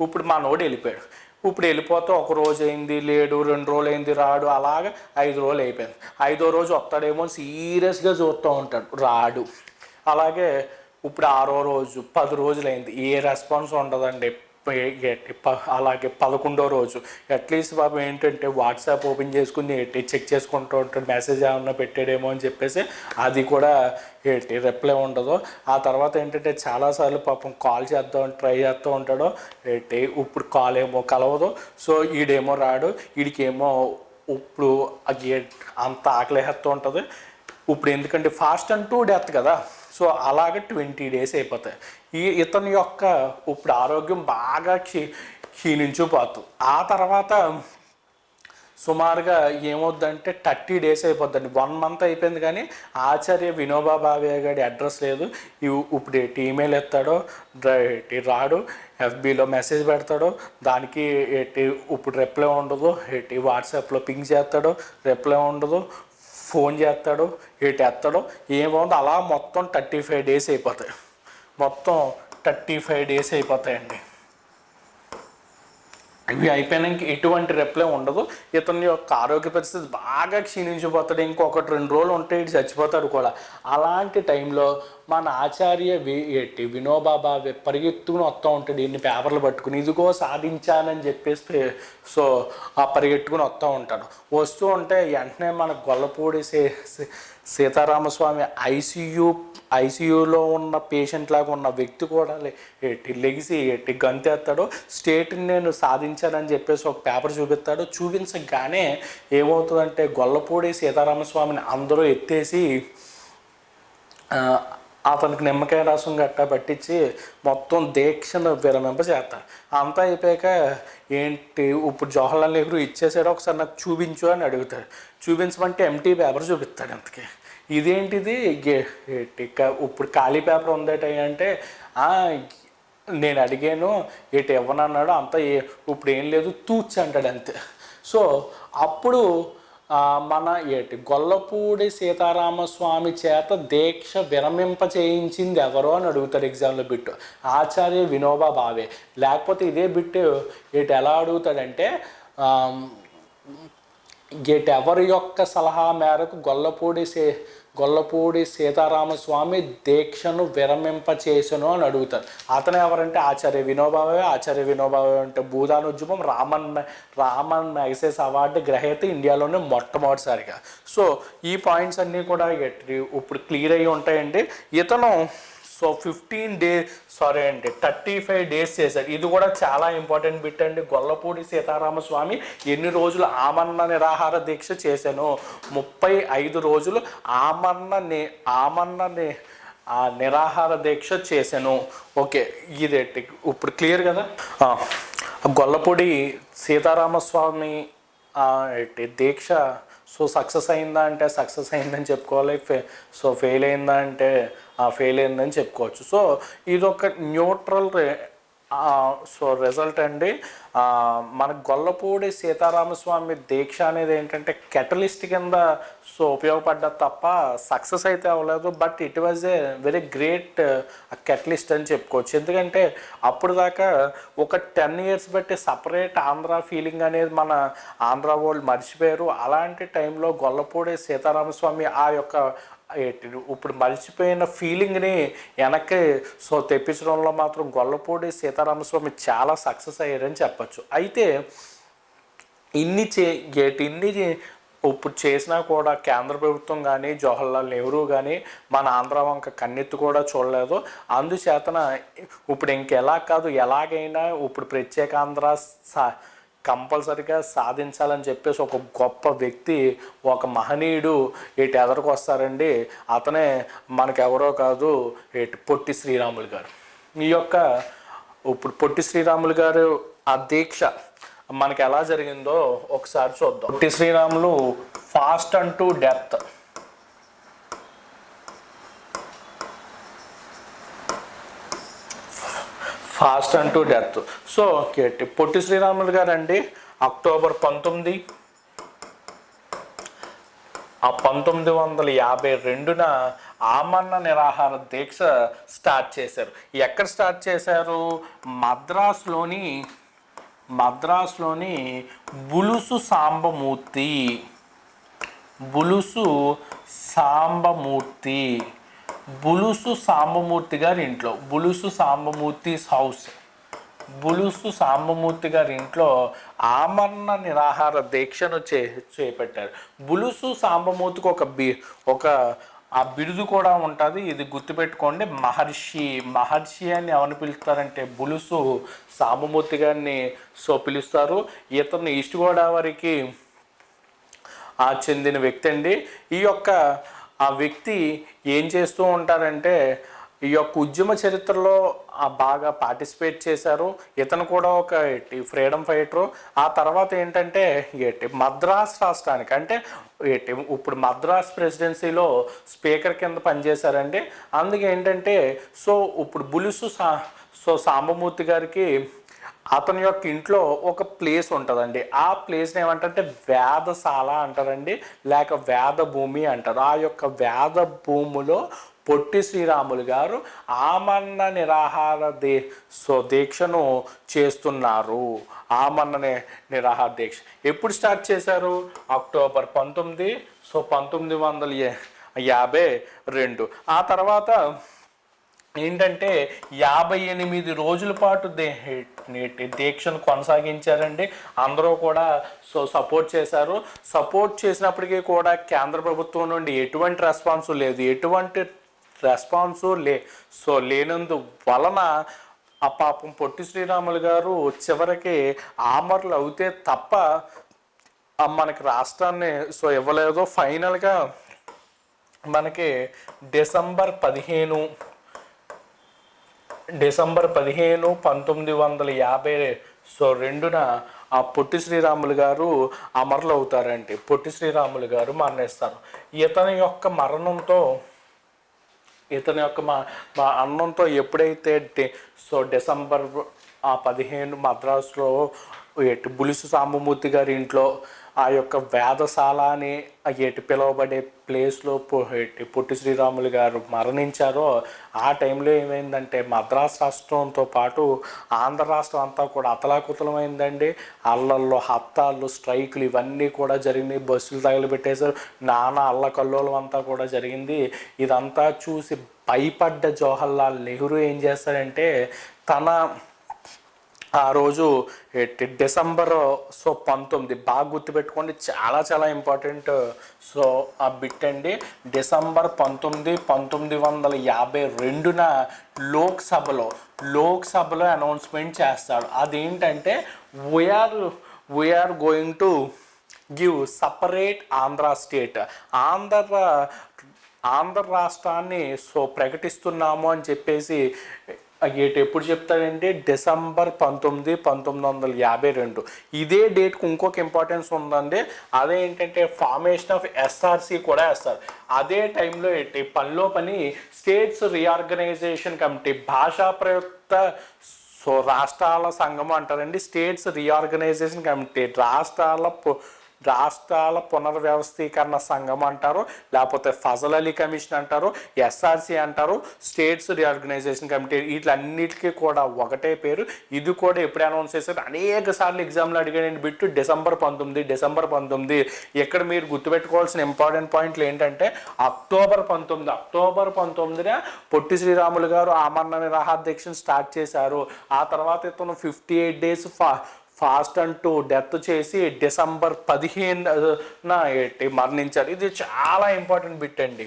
ఇప్పుడు మా నోడు వెళ్ళిపోయాడు. ఇప్పుడు వెళ్ళిపోతే 1 రోజు అయింది లేడు, 2 రోజులు అయింది రాడు, అలాగా 5 రోజులు అయిపోయింది. 5వ రోజు వస్తాడేమో సీరియస్గా చూస్తూ ఉంటాడు, రాడు. అలాగే ఇప్పుడు 6వ రోజు 10 రోజులు అయింది, ఏ రెస్పాన్స్ ఉండదండి. అలాగే 11వ రోజు అట్లీస్ట్ బాబు ఏంటంటే వాట్సాప్ ఓపెన్ చేసుకుని చెక్ చేసుకుంటూ ఉంటాడు, మెసేజ్ ఏమన్నా పెట్టాడేమో అని చెప్పేసి అది కూడా రిప్లై ఉండదు. ఆ తర్వాత ఏంటంటే చాలాసార్లు పాపం కాల్ ట్రై చేస్తూ ఉంటాడు, ఇప్పుడు కాల్ ఏమో కలవదు. సో ఈడేమో రాడు, వీడికేమో ఇప్పుడు అంత ఆకలిహేస్తూ ఉంటుంది. ఇప్పుడు ఎందుకంటే ఫాస్ట్ అంటూ డెత్ కదా, సో అలాగే 20 days అయిపోతాయి. ఇతని యొక్క ఇప్పుడు ఆరోగ్యం బాగా క్షీణించిపోతుంది. ఆ తర్వాత సుమారుగా ఏమవుద్దంటే 30 days అయిపోద్దండి, 1 month అయిపోయింది. కానీ ఆచార్య వినోబా భావే గారి అడ్రస్ లేదు. ఇప్పుడు ఈమెయిల్ ఎత్తాడో రాడు, ఎఫ్బీలో మెసేజ్ పెడతాడో దానికి ఇప్పుడు రిప్లై ఉండదు, వాట్సాప్లో పింగ్ చేస్తాడో రిప్లై ఉండదు, ఫోన్ చేస్తాడు ఎత్తాడో ఏమవుందో అలా మొత్తం 35 days అయిపోతాయి. మొత్తం 35 days అయిపోతాయండి. ఇవి అయిపోయినాక ఎటువంటి రిప్లై ఉండదు. ఇతని యొక్క ఆరోగ్య పరిస్థితి బాగా క్షీణించిపోతాడు. ఇంకొకటి 2 రోజులు ఉంటే ఇటు చచ్చిపోతాడు కూడా. అలాంటి టైంలో మన ఆచార్య వినోబా భావే పరిగెత్తుకుని వస్తూ ఉంటాడు, ఇన్ని పేపర్లు పట్టుకుని ఇదిగో సాధించానని చెప్పేసి. సో ఆ పరిగెట్టుకుని వస్తూ ఉంటాడు. వస్తూ ఉంటే వెంటనే మన గొల్లపూడి సీతారామస్వామి ఐసీయూలో ఉన్న పేషెంట్ లాగా ఉన్న వ్యక్తి కూడా లెగిసి గంతేస్తాడు. స్టేట్ని నేను సాధించానని చెప్పేసి ఒక పేపర్ చూపిస్తాడు. చూపించగానే ఏమవుతుందంటే గొల్లపూడి సీతారామస్వామిని అందరూ ఎత్తేసి అతనికి నిమ్మకాయ రసం గట్టా పట్టించి మొత్తం దీక్షను విరమింపజేస్తాడు. అంతా అయిపోయాక ఏంటి ఇప్పుడు జవహర్లాల్ నెహ్రూ ఇచ్చేసాడు, ఒకసారి నాకు చూపించు అని అడుగుతాడు. చూపించమంటే ఎంటీ పేపర్ చూపిస్తాడు. అంతకి ఇదేంటిది ఇప్పుడు ఖాళీ పేపర్ ఉందేట అంటే నేను అడిగాను ఇవ్వనన్నాడు, అంతా ఇప్పుడు ఏం లేదు తూచి అంటాడు అంతే. సో అప్పుడు మన గొల్లపూడి సీతారామస్వామి చేత దీక్ష విరమింప చేయించింది ఎవరో అని అడుగుతాడు ఎగ్జామ్లో బిట్టు. ఆచార్య వినోబా భావే. లేకపోతే ఇదే బిట్టు ఎలా అడుగుతాడంటే ఎవరి యొక్క సలహా మేరకు గొల్లపూడి సీతారామస్వామి దీక్షను విరమింప చేసను అని అడుగుతారు. అతను ఎవరంటే ఆచార్య వినోబావే. ఆచార్య వినోబావే అంటే భూదానోద్యమం రామన్ మ్యాగసైన్స్ అవార్డు గ్రహీత ఇండియాలోనే మొట్టమొదటిసారిగా. సో ఈ పాయింట్స్ అన్నీ కూడా ఇప్పుడు క్లియర్ అయ్యి ఉంటాయండి. ఇతను 35 days చేశాడు. ఇది కూడా చాలా ఇంపార్టెంట్ బిట్ అండి. గొల్లపూడి సీతారామస్వామి ఎన్ని రోజులు ఆమరణ నిరాహార దీక్ష చేశాను? 35 రోజులు నిరాహార దీక్ష చేశాను. ఓకే, ఇది ఇప్పుడు క్లియర్ కదా. గొల్లపూడి సీతారామస్వామి దీక్ష సక్సెస్ అయిందా అంటే సక్సెస్ అయిందని చెప్పుకోవాలి, ఫెయిల్ అయిందా అంటే ఫెయిల్ అయిందని చెప్పుకోవచ్చు. సో ఇదొక న్యూట్రల్ రిజల్ట్ అండి. మన గొల్లపూడి సీతారామస్వామి దీక్ష అనేది ఏంటంటే కెటలిస్ట్ కింద ఉపయోగపడ్డది తప్ప సక్సెస్ అయితే అవ్వలేదు. But it was a very great catalyst అని చెప్పుకోవచ్చు. ఎందుకంటే అప్పుడు దాకా ఒక 10 years బట్టి సపరేట్ ఆంధ్ర ఫీలింగ్ అనేది మన ఆంధ్ర వరల్డ్ మర్చిపోయారు. అలాంటి టైంలో గొల్లపూడి సీతారామస్వామి ఆ యొక్క ఇప్పుడు మర్చిపోయిన ఫీలింగ్ని వెనక్కి తెప్పించడంలో మాత్రం గొల్లపూడి సీతారామస్వామి చాలా సక్సెస్ అయ్యారని చెప్పచ్చు. అయితే ఇన్ని ఇప్పుడు చేసినా కూడా కేంద్ర ప్రభుత్వం కానీ జవహర్లాల్ నెహ్రూ కానీ మన ఆంధ్ర వంక కన్నెత్తి కూడా చూడలేదు. అందుచేతన ఇప్పుడు ఇంకెలా కాదు, ఎలాగైనా ఇప్పుడు ప్రత్యేకాంధ్ర కంపల్సరిగా సాధించాలని చెప్పేసి ఒక గొప్ప వ్యక్తి, ఒక మహనీయుడు ఎదురుకు వస్తారండి. అతనే మనకెవరో కాదు, పొట్టి శ్రీరాములు గారు. ఈ యొక్క ఇప్పుడు పొట్టి శ్రీరాములు గారు ఆ దీక్ష మనకి ఎలా జరిగిందో ఒకసారి చూద్దాం. పొట్టి శ్రీరాములు ఫాస్ట్ అంటూ డెత్. ఫాస్ట్ అంటూ డెత్. సో పొట్టి శ్రీరాములు గారు అండి అక్టోబర్ 19, 1952 ఆమరణ నిరాహార దీక్ష స్టార్ట్ చేశారు. ఎక్కడ స్టార్ట్ చేశారు? మద్రాసులోని బులుసు సాంబమూర్తి గారి ఇంట్లో, బులుసు సాంబమూర్తి హౌస్, బులుసు సాంబమూర్తి గారి ఇంట్లో ఆమరణ నిరాహార దీక్షను చేపట్టారు. బులుసు సాంబమూర్తికి ఒక ఆ బిరుదు కూడా ఉంటుంది, ఇది గుర్తుపెట్టుకోండి. మహర్షి అని ఎవరిని పిలుస్తారంటే బులుసు సాంబమూర్తి గారిని పిలుస్తారు. ఇతను ఈస్ట్ గోదావరికి చెందిన వ్యక్తి అండి. ఈ యొక్క ఆ వ్యక్తి ఏం చేస్తూ ఉంటారంటే ఈ యొక్క ఉద్యమ చరిత్రలో బాగా పార్టిసిపేట్ చేశారు. ఇతను కూడా ఒక ఫ్రీడమ్ ఫైటరు. ఆ తర్వాత ఏంటంటే మద్రాస్ రాష్ట్రానికి అంటే ఇప్పుడు మద్రాస్ ప్రెసిడెన్సీలో స్పీకర్ కింద పనిచేశారండి. అందుకే ఏంటంటే ఇప్పుడు బులుసు సాంబమూర్తి గారికి అతని యొక్క ఇంట్లో ఒక ప్లేస్ ఉంటుందండి. ఆ ప్లేస్ని ఏమంటారంటే వేదశాల అంటారండి, లేక వేద భూమి అంటారు. ఆ యొక్క వేద భూమిలో పొట్టి శ్రీరాములు గారు ఆమరణ నిరాహార దీక్షను చేస్తున్నారు. ఆమరణ నిరాహార దీక్ష ఎప్పుడు స్టార్ట్ చేశారు? అక్టోబర్ 19, 1952. ఆ తర్వాత ఏంటంటే 58 రోజుల పాటు దీక్షను కొనసాగించారండి. అందరూ కూడా సపోర్ట్ చేశారు. సపోర్ట్ చేసినప్పటికీ కూడా కేంద్ర ప్రభుత్వం నుండి ఎటువంటి రెస్పాన్స్ లేదు. ఎటువంటి రెస్పాన్సు లేనందు వలన ఆ పాపం పొట్టి శ్రీరాములు గారు చివరికి ఆమరలు అవుతే తప్ప మనకి రాష్ట్రాన్ని ఇవ్వలేదు. ఫైనల్గా మనకి డిసెంబర్ 15, 1952 ఆ పొట్టి శ్రీరాములు గారు అమరులు అవుతారండి. పొట్టి శ్రీరాములు గారు మరణిస్తారు. ఇతని యొక్క అన్నంతో ఎప్పుడైతే డిసెంబర్ 15 మద్రాసులో బులుసు సాంబమూర్తి గారి ఇంట్లో ఆ యొక్క వేదశాల అని పిలువబడే ప్లేస్లో పొట్టి శ్రీరాములు గారు మరణించారో ఆ టైంలో ఏమైందంటే మద్రాసు రాష్ట్రంతో పాటు ఆంధ్ర రాష్ట్రం అంతా కూడా అతలాకుతలమైందండి. అల్లల్లో హత్తాళ్ళు, స్ట్రైకులు ఇవన్నీ కూడా జరిగినాయి. బస్సులు తగలబెట్టేశారు. నానా అల్లకల్లోలం అంతా కూడా జరిగింది. ఇదంతా చూసి భయపడ్డ జవహర్లాల్ నెహ్రూ ఏం చేస్తారంటే ఆ రోజు డిసెంబర్ 19 బాగా గుర్తుపెట్టుకోండి, చాలా చాలా ఇంపార్టెంట్ ఆ బిట్ అండి. డిసెంబర్ 19, 1952 లోక్సభలో అనౌన్స్మెంట్ చేస్తాడు. అదేంటంటే we are going to give separate Andhra state, Andhra రాష్ట్రాన్ని ప్రకటిస్తున్నాము అని చెప్పేసి ఎప్పుడు చెప్తాడంటే డిసెంబర్ 19, 1952. ఇదే డేట్కి ఇంకొక ఇంపార్టెన్స్ ఉందండి. అదేంటంటే ఫార్మేషన్ ఆఫ్ ఎస్ఆర్సి కూడా వేస్తారు. అదే టైంలో పని స్టేట్స్ రీఆర్గనైజేషన్ కమిటీ, భాషా ప్రయుక్త రాష్ట్రాల సంఘం అంటారండి. స్టేట్స్ రీఆర్గనైజేషన్ కమిటీ, రాష్ట్రాల పునర్వ్యవస్థీకరణ సంఘం అంటారు, లేకపోతే ఫజల్ అలీ కమిషన్ అంటారు, ఎస్ఆర్సి అంటారు, స్టేట్స్ రీఆర్గనైజేషన్ కమిటీ. వీటిలన్నిటికీ కూడా ఒకటే పేరు. ఇది కూడా ఎప్పుడు అనౌన్స్ చేశారు? అనేక సార్లు ఎగ్జామ్లో అడిగాడండి బిట్టు. డిసెంబర్ 19. ఇక్కడ మీరు గుర్తుపెట్టుకోవాల్సిన ఇంపార్టెంట్ పాయింట్లు ఏంటంటే అక్టోబర్ 19 పొట్టి శ్రీరాములు గారు ఆమరణ నిరాహార దీక్షను స్టార్ట్ చేశారు. ఆ తర్వాత ఇతను 58 days ఫాస్ట్ అంటూ డెత్ చేసి డిసెంబర్ 15 మరణించారు. ఇది చాలా ఇంపార్టెంట్ బిట్ అండి.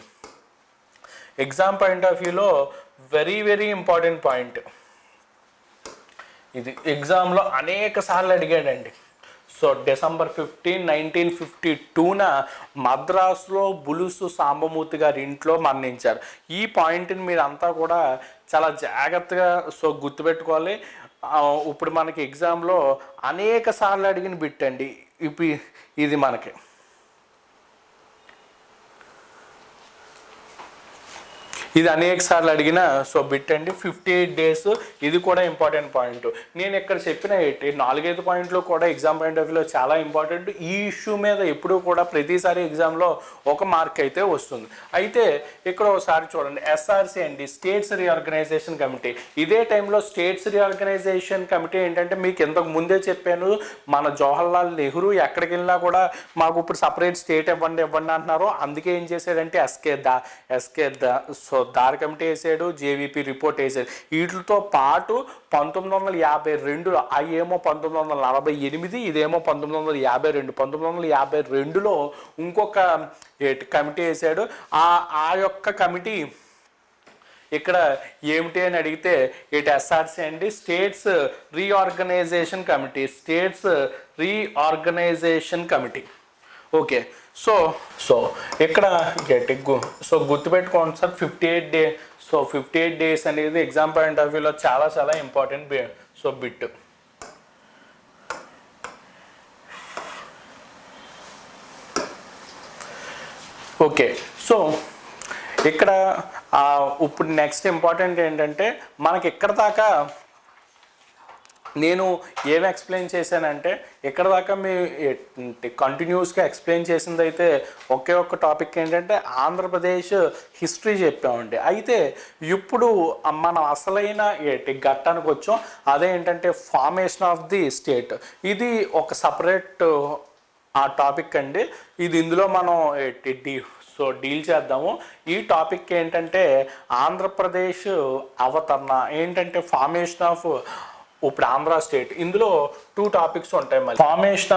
ఎగ్జామ్ పాయింట్ ఆఫ్ వ్యూలో వెరీ వెరీ ఇంపార్టెంట్ పాయింట్ ఇది. ఎగ్జామ్లో అనేక సార్లు అడిగాడండి. డిసెంబర్ 15, 1952 మద్రాసులో బులుసు సాంబమూర్తి గారి ఇంట్లో మరణించారు. ఈ పాయింట్ని మీరు అంతా కూడా చాలా జాగ్రత్తగా గుర్తుపెట్టుకోవాలి. ఇప్పుడు మనకి ఎగ్జామ్లో అనేక సార్లు అడిగిన బిట్ అండి ఇది మనకి. ఇది అనేక సార్లు అడిగిన బిట్ అండి. 58 days ఇది కూడా ఇంపార్టెంట్ పాయింట్. నేను ఇక్కడ చెప్పిన 4-5 పాయింట్లు కూడా ఎగ్జామ్ పాయింట్ ఆఫ్ వ్యూలో చాలా ఇంపార్టెంట్. ఈ ఇష్యూ మీద ఎప్పుడూ కూడా ప్రతిసారి ఎగ్జామ్లో ఒక మార్క్ అయితే వస్తుంది. అయితే ఇక్కడ ఒకసారి చూడండి, ఎస్ఆర్సి అండి, స్టేట్స్ రీఆర్గనైజేషన్ కమిటీ. ఇదే టైంలో స్టేట్స్ రీఆర్గనైజేషన్ కమిటీ ఏంటంటే మీకు ఇంతకు ముందే చెప్పాను, మన జవహర్లాల్ నెహ్రూ ఎక్కడికి వెళ్ళినా కూడా మాకు ఇప్పుడు సపరేట్ స్టేట్ ఇవ్వండి అంటున్నారు. అందుకే ఏం చేశాడంటే దారి కమిటీ వేసాడు, జేవీపీ రిపోర్ట్ వేసాడు. వీటితో పాటు 1952లో అవేమో 1948, ఇదేమో 1952. 1952లో ఇంకొక కమిటీ వేసాడు. ఆ యొక్క కమిటీ ఇక్కడ ఏమిటి అని అడిగితే ఇటు ఎస్ఆర్సి అండి, states reorganisation committee. Okay, so ఇక్కడ గుర్తుపెట్టుకోండి సార్, 58 డేస్ అనేది ఎగ్జామ్ పాయింట్ ఆఫ్ వ్యూలో చాలా చాలా ఇంపార్టెంట్ బిట్. ఓకే, సో ఇక్కడ ఇప్పుడు నెక్స్ట్ ఇంపార్టెంట్ ఏంటంటే మనకి ఇక్కడ దాకా నేను ఏం ఎక్స్ప్లెయిన్ చేశానంటే, ఇక్కడ దాకా మీ కంటిన్యూస్గా ఎక్స్ప్లెయిన్ చేసింది అయితే ఒకే ఒక్క టాపిక్ ఏంటంటే ఆంధ్రప్రదేశ్ హిస్టరీ చెప్పామండి. అయితే ఇప్పుడు మనం అసలైన ఘట్టానికి వచ్చాం, అదేంటంటే ఫార్మేషన్ ఆఫ్ ది స్టేట్. ఇది ఒక సపరేట్ ఆ టాపిక్ అండి. ఇందులో మనం డీల్ చేద్దాము. ఈ టాపిక్ ఏంటంటే ఆంధ్రప్రదేశ్ అవతరణ, ఏంటంటే ఫార్మేషన్ ఆఫ్ ఇప్పుడు ఆంధ్ర స్టేట్. ఇందులో 2 టాపిక్స్ ఉంటాయి. మళ్ళీ ఫార్మేషన్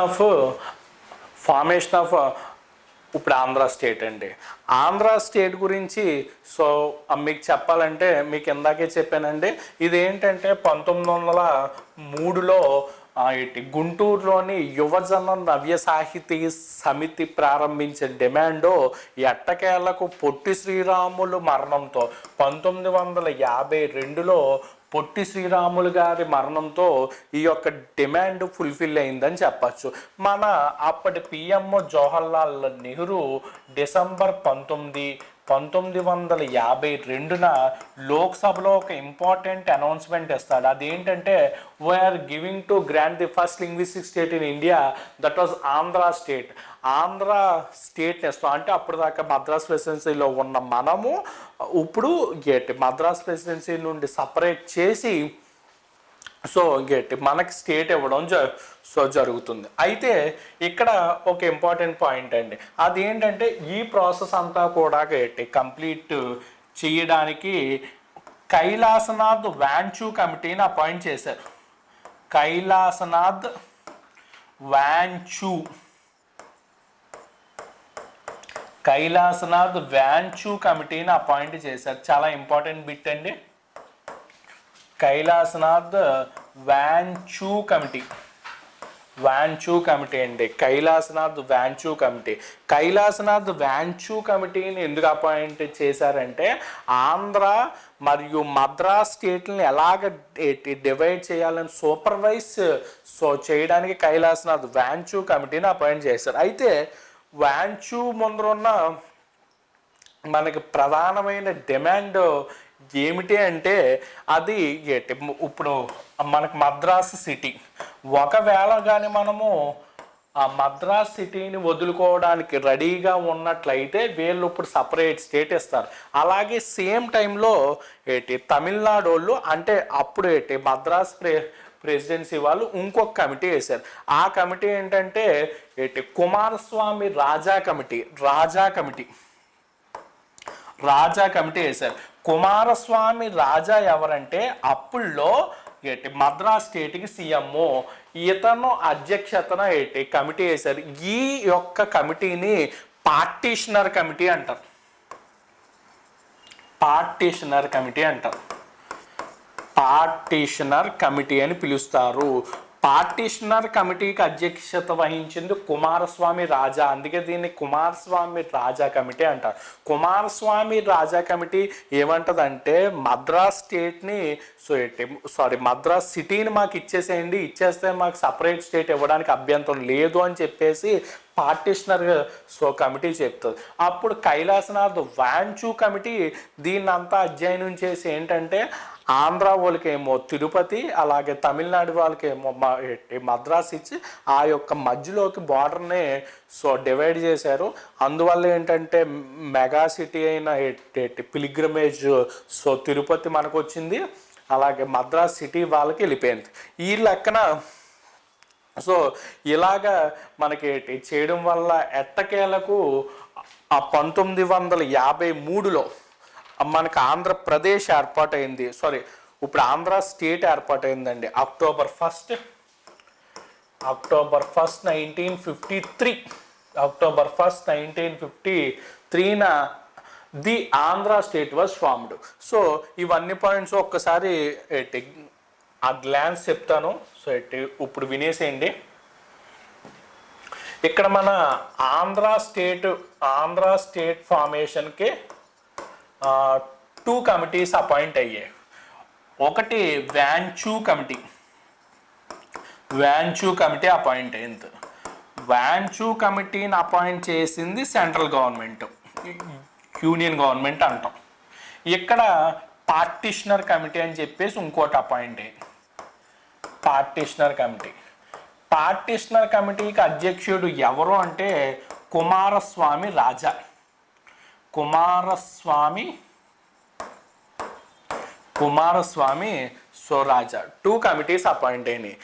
ఆఫ్ ఇప్పుడు ఆంధ్ర స్టేట్ అండి. ఆంధ్ర స్టేట్ గురించి మీకు చెప్పాలంటే మీకు ఇందాకే చెప్పానండి, ఇదేంటంటే 1903లో గుంటూరులోని యువజన నవ్య సాహితీ సమితి ప్రారంభించిన డిమాండు ఎట్టకేలకు పొట్టి శ్రీరాములు మరణంతో 1952లో పొట్టి శ్రీరాములు గారి మరణంతో ఈ యొక్క డిమాండ్ ఫుల్ఫిల్ అయిందని చెప్పచ్చు. మన అప్పటి పిఎం జవహర్లాల్ నెహ్రూ డిసెంబర్ 1952న లోక్సభలో ఒక ఇంపార్టెంట్ అనౌన్స్మెంట్ ఇస్తాడు. అదేంటంటే we are giving to grant the first linguistic state in India, that was Andhra state. Andhra స్టేట్ని ఇస్తాం అంటే అప్పుడు దాకా మద్రాస్ ప్రెసిడెన్సీలో ఉన్న మనము ఇప్పుడు మద్రాస్ ప్రెసిడెన్సీ నుండి సపరేట్ చేసి మనకి స్టేట్ ఇవ్వడం జరుగుతుంది. అయితే ఇక్కడ ఒక ఇంపార్టెంట్ పాయింట్ అండి, అదేంటంటే ఈ ప్రాసెస్ అంతా కూడా కంప్లీట్ చేయడానికి కైలాసనాథ్ వాంచూ కమిటీని అపాయింట్ చేశారు. కైలాసనాథ్ వాంచూ కమిటీని అపాయింట్ చేశారు. చాలా ఇంపార్టెంట్ బిట్ అండి. కైలాసనాథ్ వాంచూ కమిటీ అండి. కైలాసనాథ్ వాంచూ కమిటీని ఎందుకు అపాయింట్ చేశారంటే ఆంధ్ర మరియు మద్రాస్ స్టేట్లని ఎలాగ డివైడ్ చేయాలని సూపర్వైజ్ చేయడానికి కైలాసనాథ్ వాంచూ కమిటీని అపాయింట్ చేశారు. అయితే వాంచూ ముందరున్న మనకి ప్రధానమైన డిమాండ్ ఏమిటి అంటే అది ఇప్పుడు మనకు మద్రాసు సిటీ, ఒకవేళ కానీ మనము ఆ మద్రాస్ సిటీని వదులుకోవడానికి రెడీగా ఉన్నట్లయితే వీళ్ళు ఇప్పుడు సపరేట్ స్టేట్ ఇస్తారు. అలాగే సేమ్ టైంలో తమిళనాడు వాళ్ళు అంటే అప్పుడు మద్రాస్ ప్రెసిడెన్సీ వాళ్ళు ఇంకొక కమిటీ వేశారు. ఆ కమిటీ ఏంటంటే కుమారస్వామి రాజా కమిటీ వేశారు. కుమారస్వామి రాజా ఎవరంటే అప్పుల్లో మద్రాస్ స్టేట్కి సీఎం, ఇతను అధ్యక్షతన కమిటీ వేశారు. ఈ యొక్క కమిటీని పార్టీషనర్ కమిటీ అంటారు. పార్టీషనర్ కమిటీ అని పిలుస్తారు. పార్టీషనర్ కమిటీకి అధ్యక్షత వహించింది కుమారస్వామి రాజా, అందుకే దీన్ని కుమారస్వామి రాజా కమిటీ అంటారు. కుమారస్వామి రాజా కమిటీ ఏమంటదంటే మద్రాస్ స్టేట్ని మద్రాస్ సిటీని మాకు ఇచ్చేస్తే మాకు సపరేట్ స్టేట్ ఇవ్వడానికి అభ్యంతరం లేదు అని చెప్పేసి పార్టీషనర్ కమిటీ చెప్తుంది. అప్పుడు కైలాసనాథ్ వాంచూ కమిటీ దీన్నంతా అధ్యయనం చేసి ఏంటంటే ఆంధ్ర వాళ్ళకేమో తిరుపతి, అలాగే తమిళనాడు వాళ్ళకేమో మద్రాస్ ఇచ్చి ఆ యొక్క మధ్యలోకి బార్డర్ని డివైడ్ చేశారు. అందువల్ల ఏంటంటే మెగా సిటీ అయిన పిలిగ్రిమేజ్ తిరుపతి మనకు వచ్చింది, అలాగే మద్రాస్ సిటీ వాళ్ళకి వెళ్ళిపోయింది. ఈ లెక్కన ఇలాగా మనకి చేయడం వల్ల ఎట్టకేలకు ఆ 1953లో మనకి ఆంధ్రప్రదేశ్ ఏర్పాటైంది, సారీ ఇప్పుడు ఆంధ్ర స్టేట్ ఏర్పాటైందండి అక్టోబర్ 1 1953. అక్టోబర్ 1 1953న the Andhra state was formed. So ఇవన్నీ పాయింట్స్ ఒక్కసారి ఆ గ్లాన్స్ చెప్తాను. సో ఇప్పుడు వినేసేయండి. ఇక్కడ మన ఆంధ్ర స్టేట్ ఫార్మేషన్కి 2 కమిటీస్ అపాయింట్ అయ్యాయి. ఒకటి వాంచూ కమిటీ అపాయింట్ అయింది. వాంచూ కమిటీని అపాయింట్ చేసింది సెంట్రల్ గవర్నమెంట్, యూనియన్ గవర్నమెంట్ అంటాం. ఇక్కడ పార్టిషనర్ కమిటీ అని చెప్పేసి ఇంకోటి అపాయింట్ అయ్యింది. పార్టిషనర్ కమిటీకి అధ్యక్షుడు ఎవరు అంటే కుమారస్వామి రాజా. రాజా 2 కమిటీస్ అపాయింట్ అయినాయి.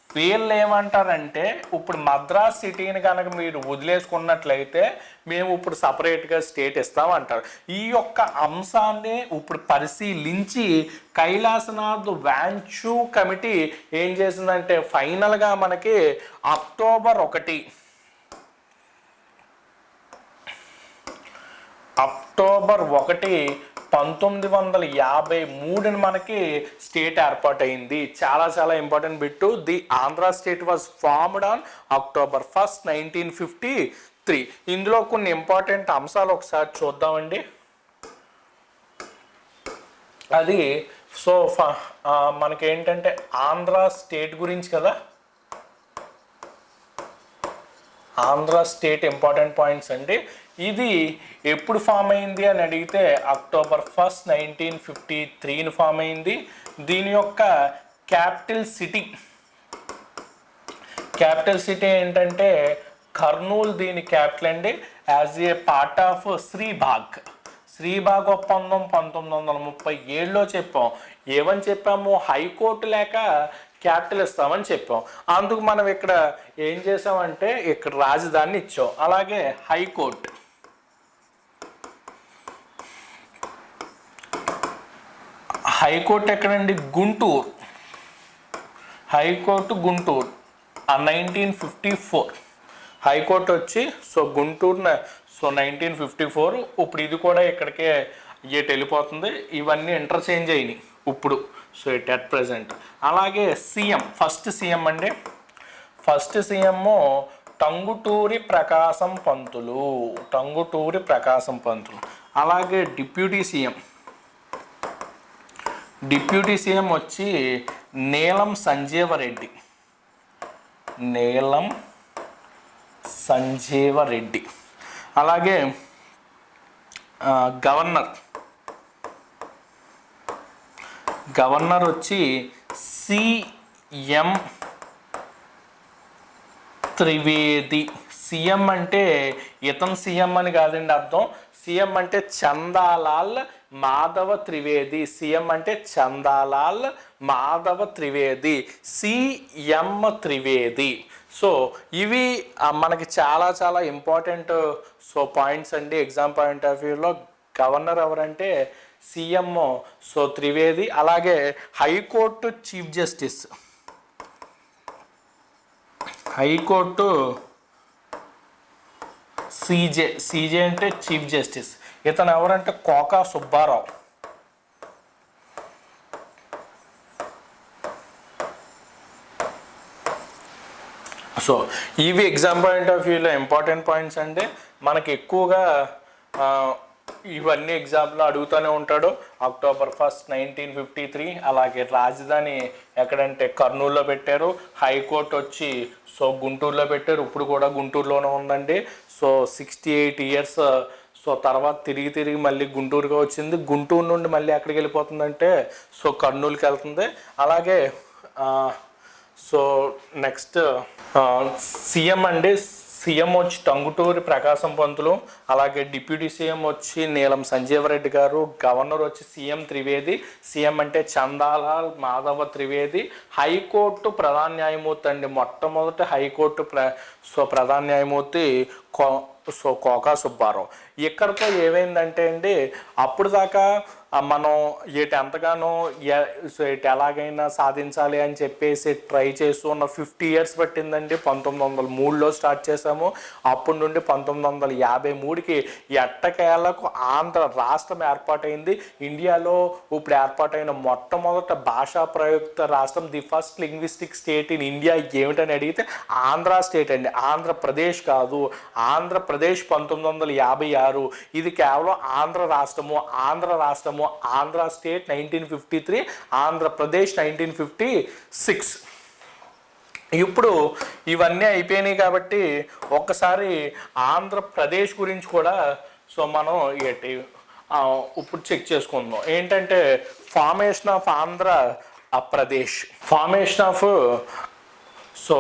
వీళ్ళు ఏమంటారంటే ఇప్పుడు మద్రాస్ సిటీని కనుక మీరు వదిలేసుకున్నట్లయితే మేము ఇప్పుడు సపరేట్గా స్టేట్ ఇస్తామంటారు. ఈ యొక్క అంశాన్ని ఇప్పుడు పరిశీలించి కైలాసనాథ్ వాంచూ కమిటీ ఏం చేసిందంటే ఫైనల్గా మనకి అక్టోబర్ 1 1953 మనకి స్టేట్ ఏర్పాటైంది. చాలా చాలా important bit. The Andhra state was formed on October 1 1953. ఇందులో కొన్ని ఇంపార్టెంట్ అంశాలు ఒకసారి చూద్దామండి. అది సో మనకేంటంటే ఆంధ్ర స్టేట్ గురించి కదా, ఆంధ్ర స్టేట్ ఇంపార్టెంట్ పాయింట్స్ అండి. ఇది ఎప్పుడు ఫామ్ అయింది అని అడిగితే అక్టోబర్ 1 1953 ఫామ్ అయింది. దీని యొక్క క్యాపిటల్ సిటీ ఏంటంటే కర్నూలు దీని క్యాపిటల్ అండి. As a part of Sribagh ఒప్పందం 1937లో చెప్పాం. ఏమని చెప్పాము? హైకోర్టు లేక క్యాపిటల్ ఇస్తామని చెప్పాం. అందుకు మనం ఇక్కడ ఏం చేసామంటే ఇక్కడ రాజధాని ఇచ్చాం. అలాగే హైకోర్టు ఎక్కడండి? గుంటూరు. హైకోర్టు గుంటూరు 1954. హైకోర్టు వచ్చి గుంటూరు 1954. ఇప్పుడు ఇది కూడా ఇక్కడికే వెళ్ళిపోతుంది. ఇవన్నీ ఇంటర్చేంజ్ అయినాయి ఇప్పుడు ఎట్ ప్రెసెంట్. అలాగే ఫస్ట్ సీఎం టంగుటూరి ప్రకాశం పంతులు. అలాగే డిప్యూటీ సీఎం వచ్చి నీలం సంజీవరెడ్డి. అలాగే గవర్నర్ వచ్చి సిఎం త్రివేది. సీఎం అంటే ఇతను సీఎం అని కాదండి అర్థం. సీఎం అంటే చందాలాల్ మాధవ త్రివేది. సిఎం త్రివేది. సో ఇవి మనకి చాలా చాలా ఇంపార్టెంట్ పాయింట్స్ అండి ఎగ్జామ్ పాయింట్ ఆఫ్ వ్యూలో. గవర్నర్ ఎవరంటే సీఎం త్రివేది. అలాగే high court chief justice, high court CJ అంటే చీఫ్ జస్టిస్. ఇతను ఎవరంటే కోకా సుబ్బారావు. సో ఇవి ఎగ్జామ్ పాయింట్ ఆఫ్ వ్యూలో ఇంపార్టెంట్ పాయింట్స్ అంటే మనకి ఎక్కువగా ఇవన్నీ ఎగ్జామ్లో అడుగుతూనే ఉంటాడు. అక్టోబర్ 1 1953. అలాగే రాజధాని ఎక్కడంటే కర్నూలులో పెట్టారు. హైకోర్టు వచ్చి గుంటూరులో పెట్టారు. ఇప్పుడు కూడా గుంటూరులోనే ఉందండి. 68 years తర్వాత తిరిగి మళ్ళీ గుంటూరుగా వచ్చింది. గుంటూరు నుండి మళ్ళీ ఎక్కడికి వెళ్ళిపోతుందంటే కర్నూలుకి వెళ్తుంది. అలాగే నెక్స్ట్ సీఎం వచ్చి టంగుటూరి ప్రకాశం పంతులు. అలాగే డిప్యూటీ సీఎం వచ్చి నీలం సంజీవరెడ్డి గారు. గవర్నర్ వచ్చి సిఎం త్రివేది. సీఎం అంటే చందాలాల్ మాధవ త్రివేది. హైకోర్టు ప్రధాన న్యాయమూర్తి అండి. మొట్టమొదటి హైకోర్టు ప్రధాన న్యాయమూర్తి సో కోకా సుబ్బారావు. ఇక్కడతో ఏమైందంటే అండి, అప్పుడు దాకా మనం ఎంతగానో ఎలాగైనా సాధించాలి అని చెప్పేసి ట్రై చేస్తూ ఉన్న 50 years పట్టిందండి. 1903లో స్టార్ట్ చేసాము. అప్పటి నుండి 1953కి ఎట్టకేలకు ఆంధ్ర రాష్ట్రం ఏర్పాటైంది. ఇండియాలో ఇప్పుడు ఏర్పాటైన మొట్టమొదట భాషా ప్రయుక్త రాష్ట్రం, the first linguistic state in India ఏమిటని అడిగితే ఆంధ్ర స్టేట్ అండి. ఆంధ్రప్రదేశ్ కాదు, ఆంధ్రప్రదేశ్ 1956. ఇది కేవలం ఆంధ్ర రాష్ట్రము. ఆంధ్ర స్టేట్ 1953, ఆంధ్రప్రదేశ్ 1956. ఇప్పుడు ఇవన్నీ అయిపోయినాయి కాబట్టి ఒక్కసారి ఆంధ్రప్రదేశ్ గురించి కూడా సో మనం ఇప్పుడు చెక్ చేసుకుందాం. ఏంటంటే formation of Andhra Pradesh, formation of so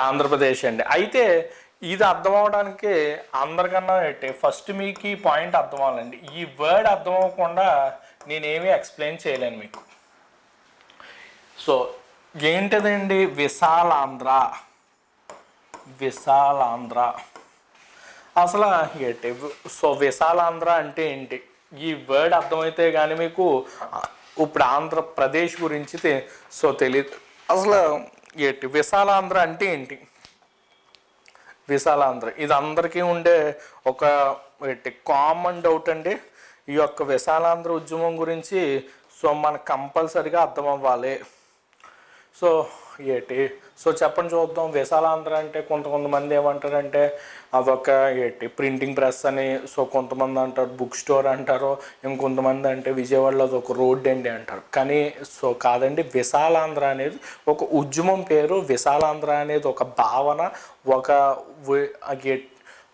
Andhra Pradesh అండి. అయితే ఇది అర్థం అవడానికి అందరికన్నా ఫస్ట్ మీకు ఈ పాయింట్ అర్థం అవ్వాలండి. ఈ వర్డ్ అర్థం అవ్వకుండా నేనేమీ ఎక్స్ప్లెయిన్ చేయలేను మీకు. సో ఏంటిదండి విశాలాంధ్ర? అసలు సో విశాలాంధ్ర అంటే ఏంటి? ఈ వర్డ్ అర్థమైతే కానీ మీకు ఇప్పుడు ఆంధ్రప్రదేశ్ గురించి సో తెలియదు. అసలు విశాలాంధ్ర అంటే ఏంటి? విశాలాంధ్ర ఇది అందరికీ ఉండే ఒక కామన్ డౌట్ అండి. ఈ యొక్క విశాలాంధ్ర ఉద్యమం గురించి సో మనకు కంపల్సరిగా అర్థం అవ్వాలి. సో చెప్పండి చూద్దాం. విశాలాంధ్ర అంటే కొంతమంది ఏమంటారంటే అదొక ప్రింటింగ్ ప్రెస్ అని, సో కొంతమంది అంటారు బుక్ స్టోర్ అంటారు, ఇంకొంతమంది అంటే విజయవాడలో అదొక రోడ్ అండి అంటారు. కానీ సో కాదండి, విశాలాంధ్ర అనేది ఒక ఉద్యమం పేరు. విశాలాంధ్ర అనేది ఒక భావన,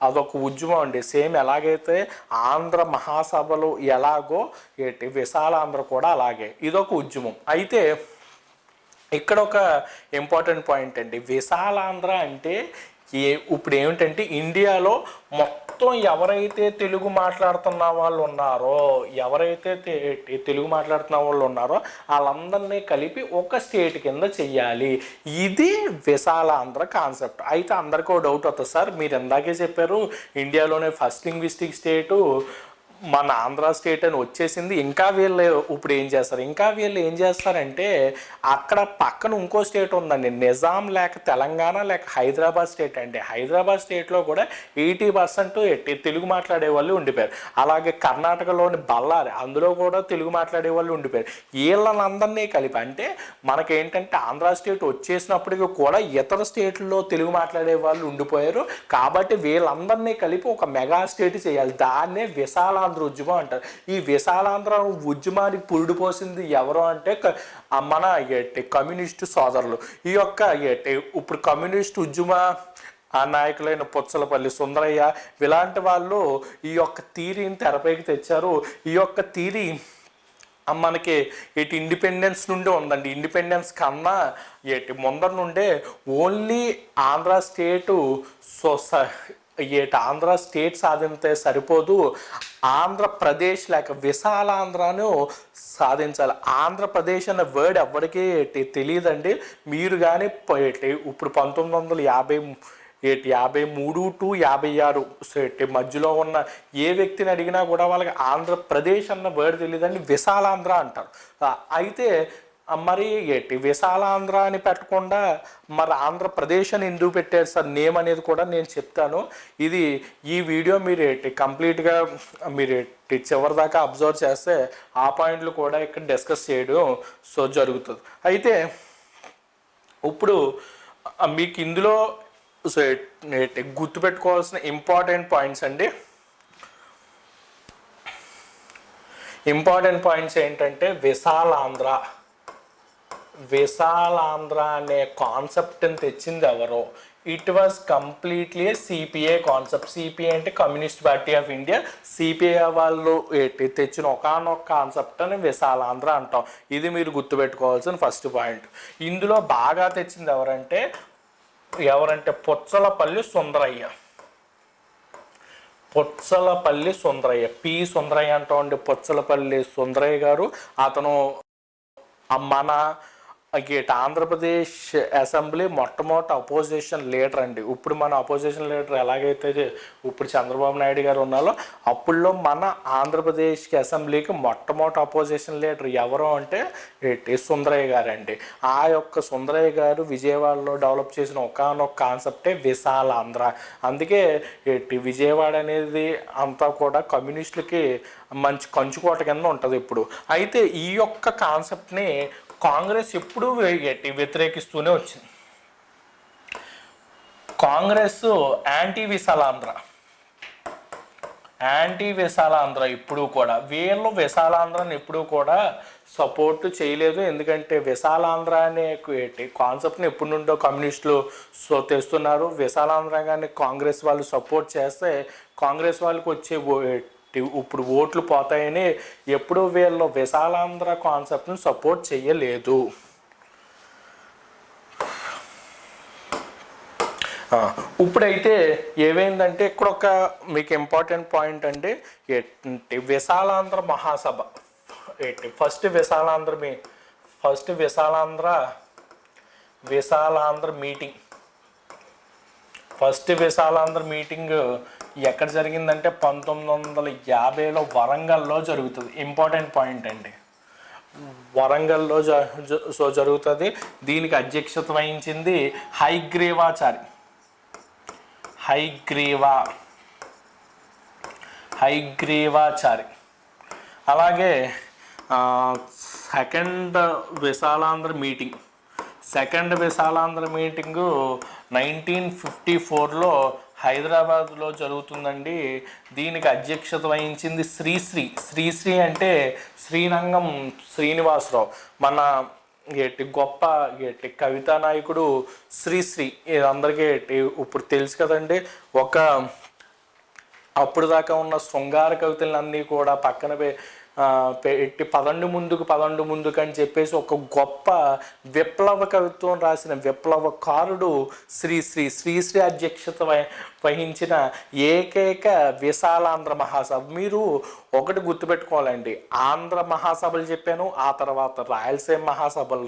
అదొక ఉద్యమం అండి. సేమ్ ఎలాగైతే ఆంధ్ర మహాసభలు ఎలాగో విశాలాంధ్ర కూడా అలాగే ఇదొక ఉద్యమం. అయితే ఇక్కడ ఒక ఇంపార్టెంట్ పాయింట్ అండి. విశాలాంధ్ర అంటే ఇప్పుడు ఏమిటంటే ఇండియాలో మొత్తం ఎవరైతే తెలుగు మాట్లాడుతున్న వాళ్ళు ఉన్నారో, వాళ్ళందరినీ కలిపి ఒక స్టేట్ కింద చెయ్యాలి. ఇది విశాలాంధ్ర కాన్సెప్ట్. అయితే అందరికీ డౌట్ వస్తుంది, సార్ మీరు ఇందాకే చెప్పారు ఇండియాలోనే ఫస్ట్ లింగ్విస్టిక్ స్టేటు మన ఆంధ్ర స్టేట్ అని వచ్చేసింది, ఇంకా వీళ్ళు ఇప్పుడు ఏం చేస్తారంటే అక్కడ పక్కన ఇంకో స్టేట్ ఉందండి, నిజాం లేక తెలంగాణ లేక హైదరాబాద్ స్టేట్ అండి. హైదరాబాద్ స్టేట్లో కూడా 80% తెలుగు మాట్లాడే వాళ్ళు ఉండిపోయారు. అలాగే కర్ణాటకలోని బళ్ళారి, అందులో కూడా తెలుగు మాట్లాడే వాళ్ళు ఉండిపోయారు. వీళ్ళనందరినీ కలిపి అంటే మనకేంటంటే ఆంధ్ర స్టేట్ వచ్చేసినప్పటికీ కూడా ఇతర స్టేట్లలో తెలుగు మాట్లాడే వాళ్ళు ఉండిపోయారు. కాబట్టి వీళ్ళందరినీ కలిపి ఒక మెగా స్టేట్ చేయాలి. దాన్నే విశాలాంధ్ర ఉద్యమం అంటారు. ఈ విశాలాంధ్ర ఉద్యమానికి పురుడు పోసింది ఎవరు అంటే మన కమ్యూనిస్టు సోదరులు. ఈ యొక్క ఇప్పుడు కమ్యూనిస్టు ఉద్యమ నాయకులైన పుచ్చలపల్లి సుందరయ్య ఇలాంటి వాళ్ళు ఈ యొక్క థీరీని తెరపైకి తెచ్చారు. ఈ యొక్క థీరీ మనకి ఇండిపెండెన్స్ నుండి ఉందండి. ఇండిపెండెన్స్ కన్నా ముందర నుండే ఓన్లీ ఆంధ్ర స్టేటు ఆంధ్ర స్టేట్ సాధించే సరిపోదు, ఆంధ్రప్రదేశ్ లేక విశాలాంధ్రను సాధించాలి. ఆంధ్రప్రదేశ్ అన్న వర్డ్ ఎవరికీ తెలియదండి. మీరు కానీ ఇప్పుడు 1953 to 56 మధ్యలో ఉన్న ఏ వ్యక్తిని అడిగినా కూడా వాళ్ళకి ఆంధ్రప్రదేశ్ అన్న వర్డ్ తెలియదండి, విశాలాంధ్ర అంటారు. అయితే మరి విశాలాంధ్ర అని పెట్టకుండా మరి ఆంధ్రప్రదేశ్ అని ఎందుకు పెట్టారు సార్ నేమ్ అనేది కూడా నేను చెప్తాను. ఈ వీడియో మీరు కంప్లీట్గా మీరు చివరి దాకా అబ్జర్వ్ చేస్తే ఆ పాయింట్లు కూడా ఇక్కడ డిస్కస్ చేయడం సో జరుగుతుంది. అయితే ఇప్పుడు మీకు ఇందులో సో గుర్తుపెట్టుకోవాల్సిన ఇంపార్టెంట్ పాయింట్స్ అండి. ఇంపార్టెంట్ పాయింట్స్ ఏంటంటే విశాలాంధ్ర అనే కాన్సెప్ట్ని తెచ్చింది ఎవరో? It was completely CPI concept. CPI అంటే communist party of India. CPI వాళ్ళు తెచ్చిన ఒకానొక కాన్సెప్ట్ అని విశాలాంధ్ర అంటాం. ఇది మీరు గుర్తుపెట్టుకోవాల్సిన ఫస్ట్ పాయింట్. ఇందులో బాగా తెచ్చింది ఎవరంటే పుచ్చలపల్లి సుందరయ్య, పి సుందరయ్య అంటామండి. పుచ్చలపల్లి సుందరయ్య గారు అతను మన ఆంధ్రప్రదేశ్ అసెంబ్లీ మొట్టమొదటి అపోజిషన్ లీడర్ అండి. ఇప్పుడు మన అపోజిషన్ లీడర్ ఎలాగైతే ఇప్పుడు చంద్రబాబు నాయుడు గారు ఉన్నారో, అప్పుడులో మన ఆంధ్రప్రదేశ్కి అసెంబ్లీకి మొట్టమొదటి అపోజిషన్ లీడర్ ఎవరు అంటే సుందరయ్య గారు అండి. ఆ యొక్క సుందరయ్య గారు విజయవాడలో డెవలప్ చేసిన ఒకానొక కాన్సెప్టే విశాలాంధ్ర. అందుకే విజయవాడ అనేది అంతా కూడా కమ్యూనిస్టులకి మంచి కంచుకోట కింద ఉంటుంది ఇప్పుడు. అయితే ఈ యొక్క కాన్సెప్ట్ని కాంగ్రెస్ ఎప్పుడూ వ్యతిరేకిస్తూనే వచ్చింది. కాంగ్రెస్ యాంటీ విశాలాంధ్ర ఇప్పుడు కూడా, వీళ్ళు విశాలాంధ్రని ఎప్పుడూ కూడా సపోర్ట్ చేయలేదు. ఎందుకంటే విశాలాంధ్ర అనే కాన్సెప్ట్ని ఎప్పటి నుండో కమ్యూనిస్టులు తెస్తున్నారు. విశాలాంధ్ర కానీ కాంగ్రెస్ వాళ్ళు సపోర్ట్ చేస్తే కాంగ్రెస్ వాళ్ళకి వచ్చే ఇప్పుడు ఓట్లు పోతాయని ఎప్పుడూ వీళ్ళు విశాలాంధ్ర కాన్సెప్ట్ని సపోర్ట్ చేయలేదు. ఇప్పుడైతే ఏమైందంటే ఇక్కడ ఒక మీకు ఇంపార్టెంట్ పాయింట్ అంటే విశాలాంధ్ర మహాసభ ఫస్ట్ విశాలాంధ్ర మీటింగ్ ఎక్కడ జరిగిందంటే 1950లో వరంగల్లో జరుగుతుంది. ఇంపార్టెంట్ పాయింట్ అండి, వరంగల్లో జరుగుతుంది. దీనికి అధ్యక్షత వహించింది హైగ్రీవాచారి. అలాగే సెకండ్ విశాలాంధ్ర మీటింగు 1954లో హైదరాబాద్లో జరుగుతుందండి. దీనికి అధ్యక్షత వహించింది శ్రీశ్రీ అంటే శ్రీరంగం శ్రీనివాసరావు. మన గొప్ప కవితా నాయకుడు శ్రీశ్రీ అందరికీ ఇప్పుడు తెలుసు కదండి. అప్పుడు దాకా ఉన్న శృంగార కవితలన్నీ కూడా పక్కన పెట్టి పదండు ముందుకు అని చెప్పేసి ఒక గొప్ప విప్లవ కవిత్వం రాసిన విప్లవకారుడు శ్రీశ్రీ అధ్యక్షత వహించిన ఏకైక విశాలాంధ్ర మహాసభ. మీరు ఒకటి గుర్తుపెట్టుకోవాలండి, ఆంధ్ర మహాసభలు చెప్పాను, ఆ తర్వాత రాయలసీమ మహాసభలు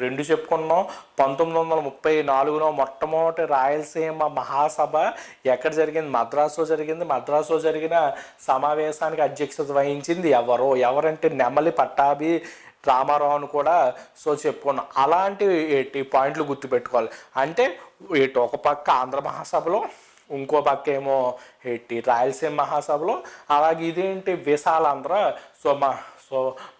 రెండు చెప్పుకున్నాం. 1934లో మొట్టమొదటి రాయలసీమ మహాసభ ఎక్కడ జరిగింది? మద్రాసులో జరిగిన సమావేశానికి అధ్యక్షత వహించింది ఎవరంటే నెమలి పట్టాభి రామారావును కూడా చెప్పుకున్నాం. అలాంటి పాయింట్లు గుర్తుపెట్టుకోవాలి. అంటే ఒక పక్క ఆంధ్ర మహాసభలో, ఇంకో పక్క ఏమో రాయలసీమ మహాసభలో, అలాగే ఇదేంటి విశాలాంధ్ర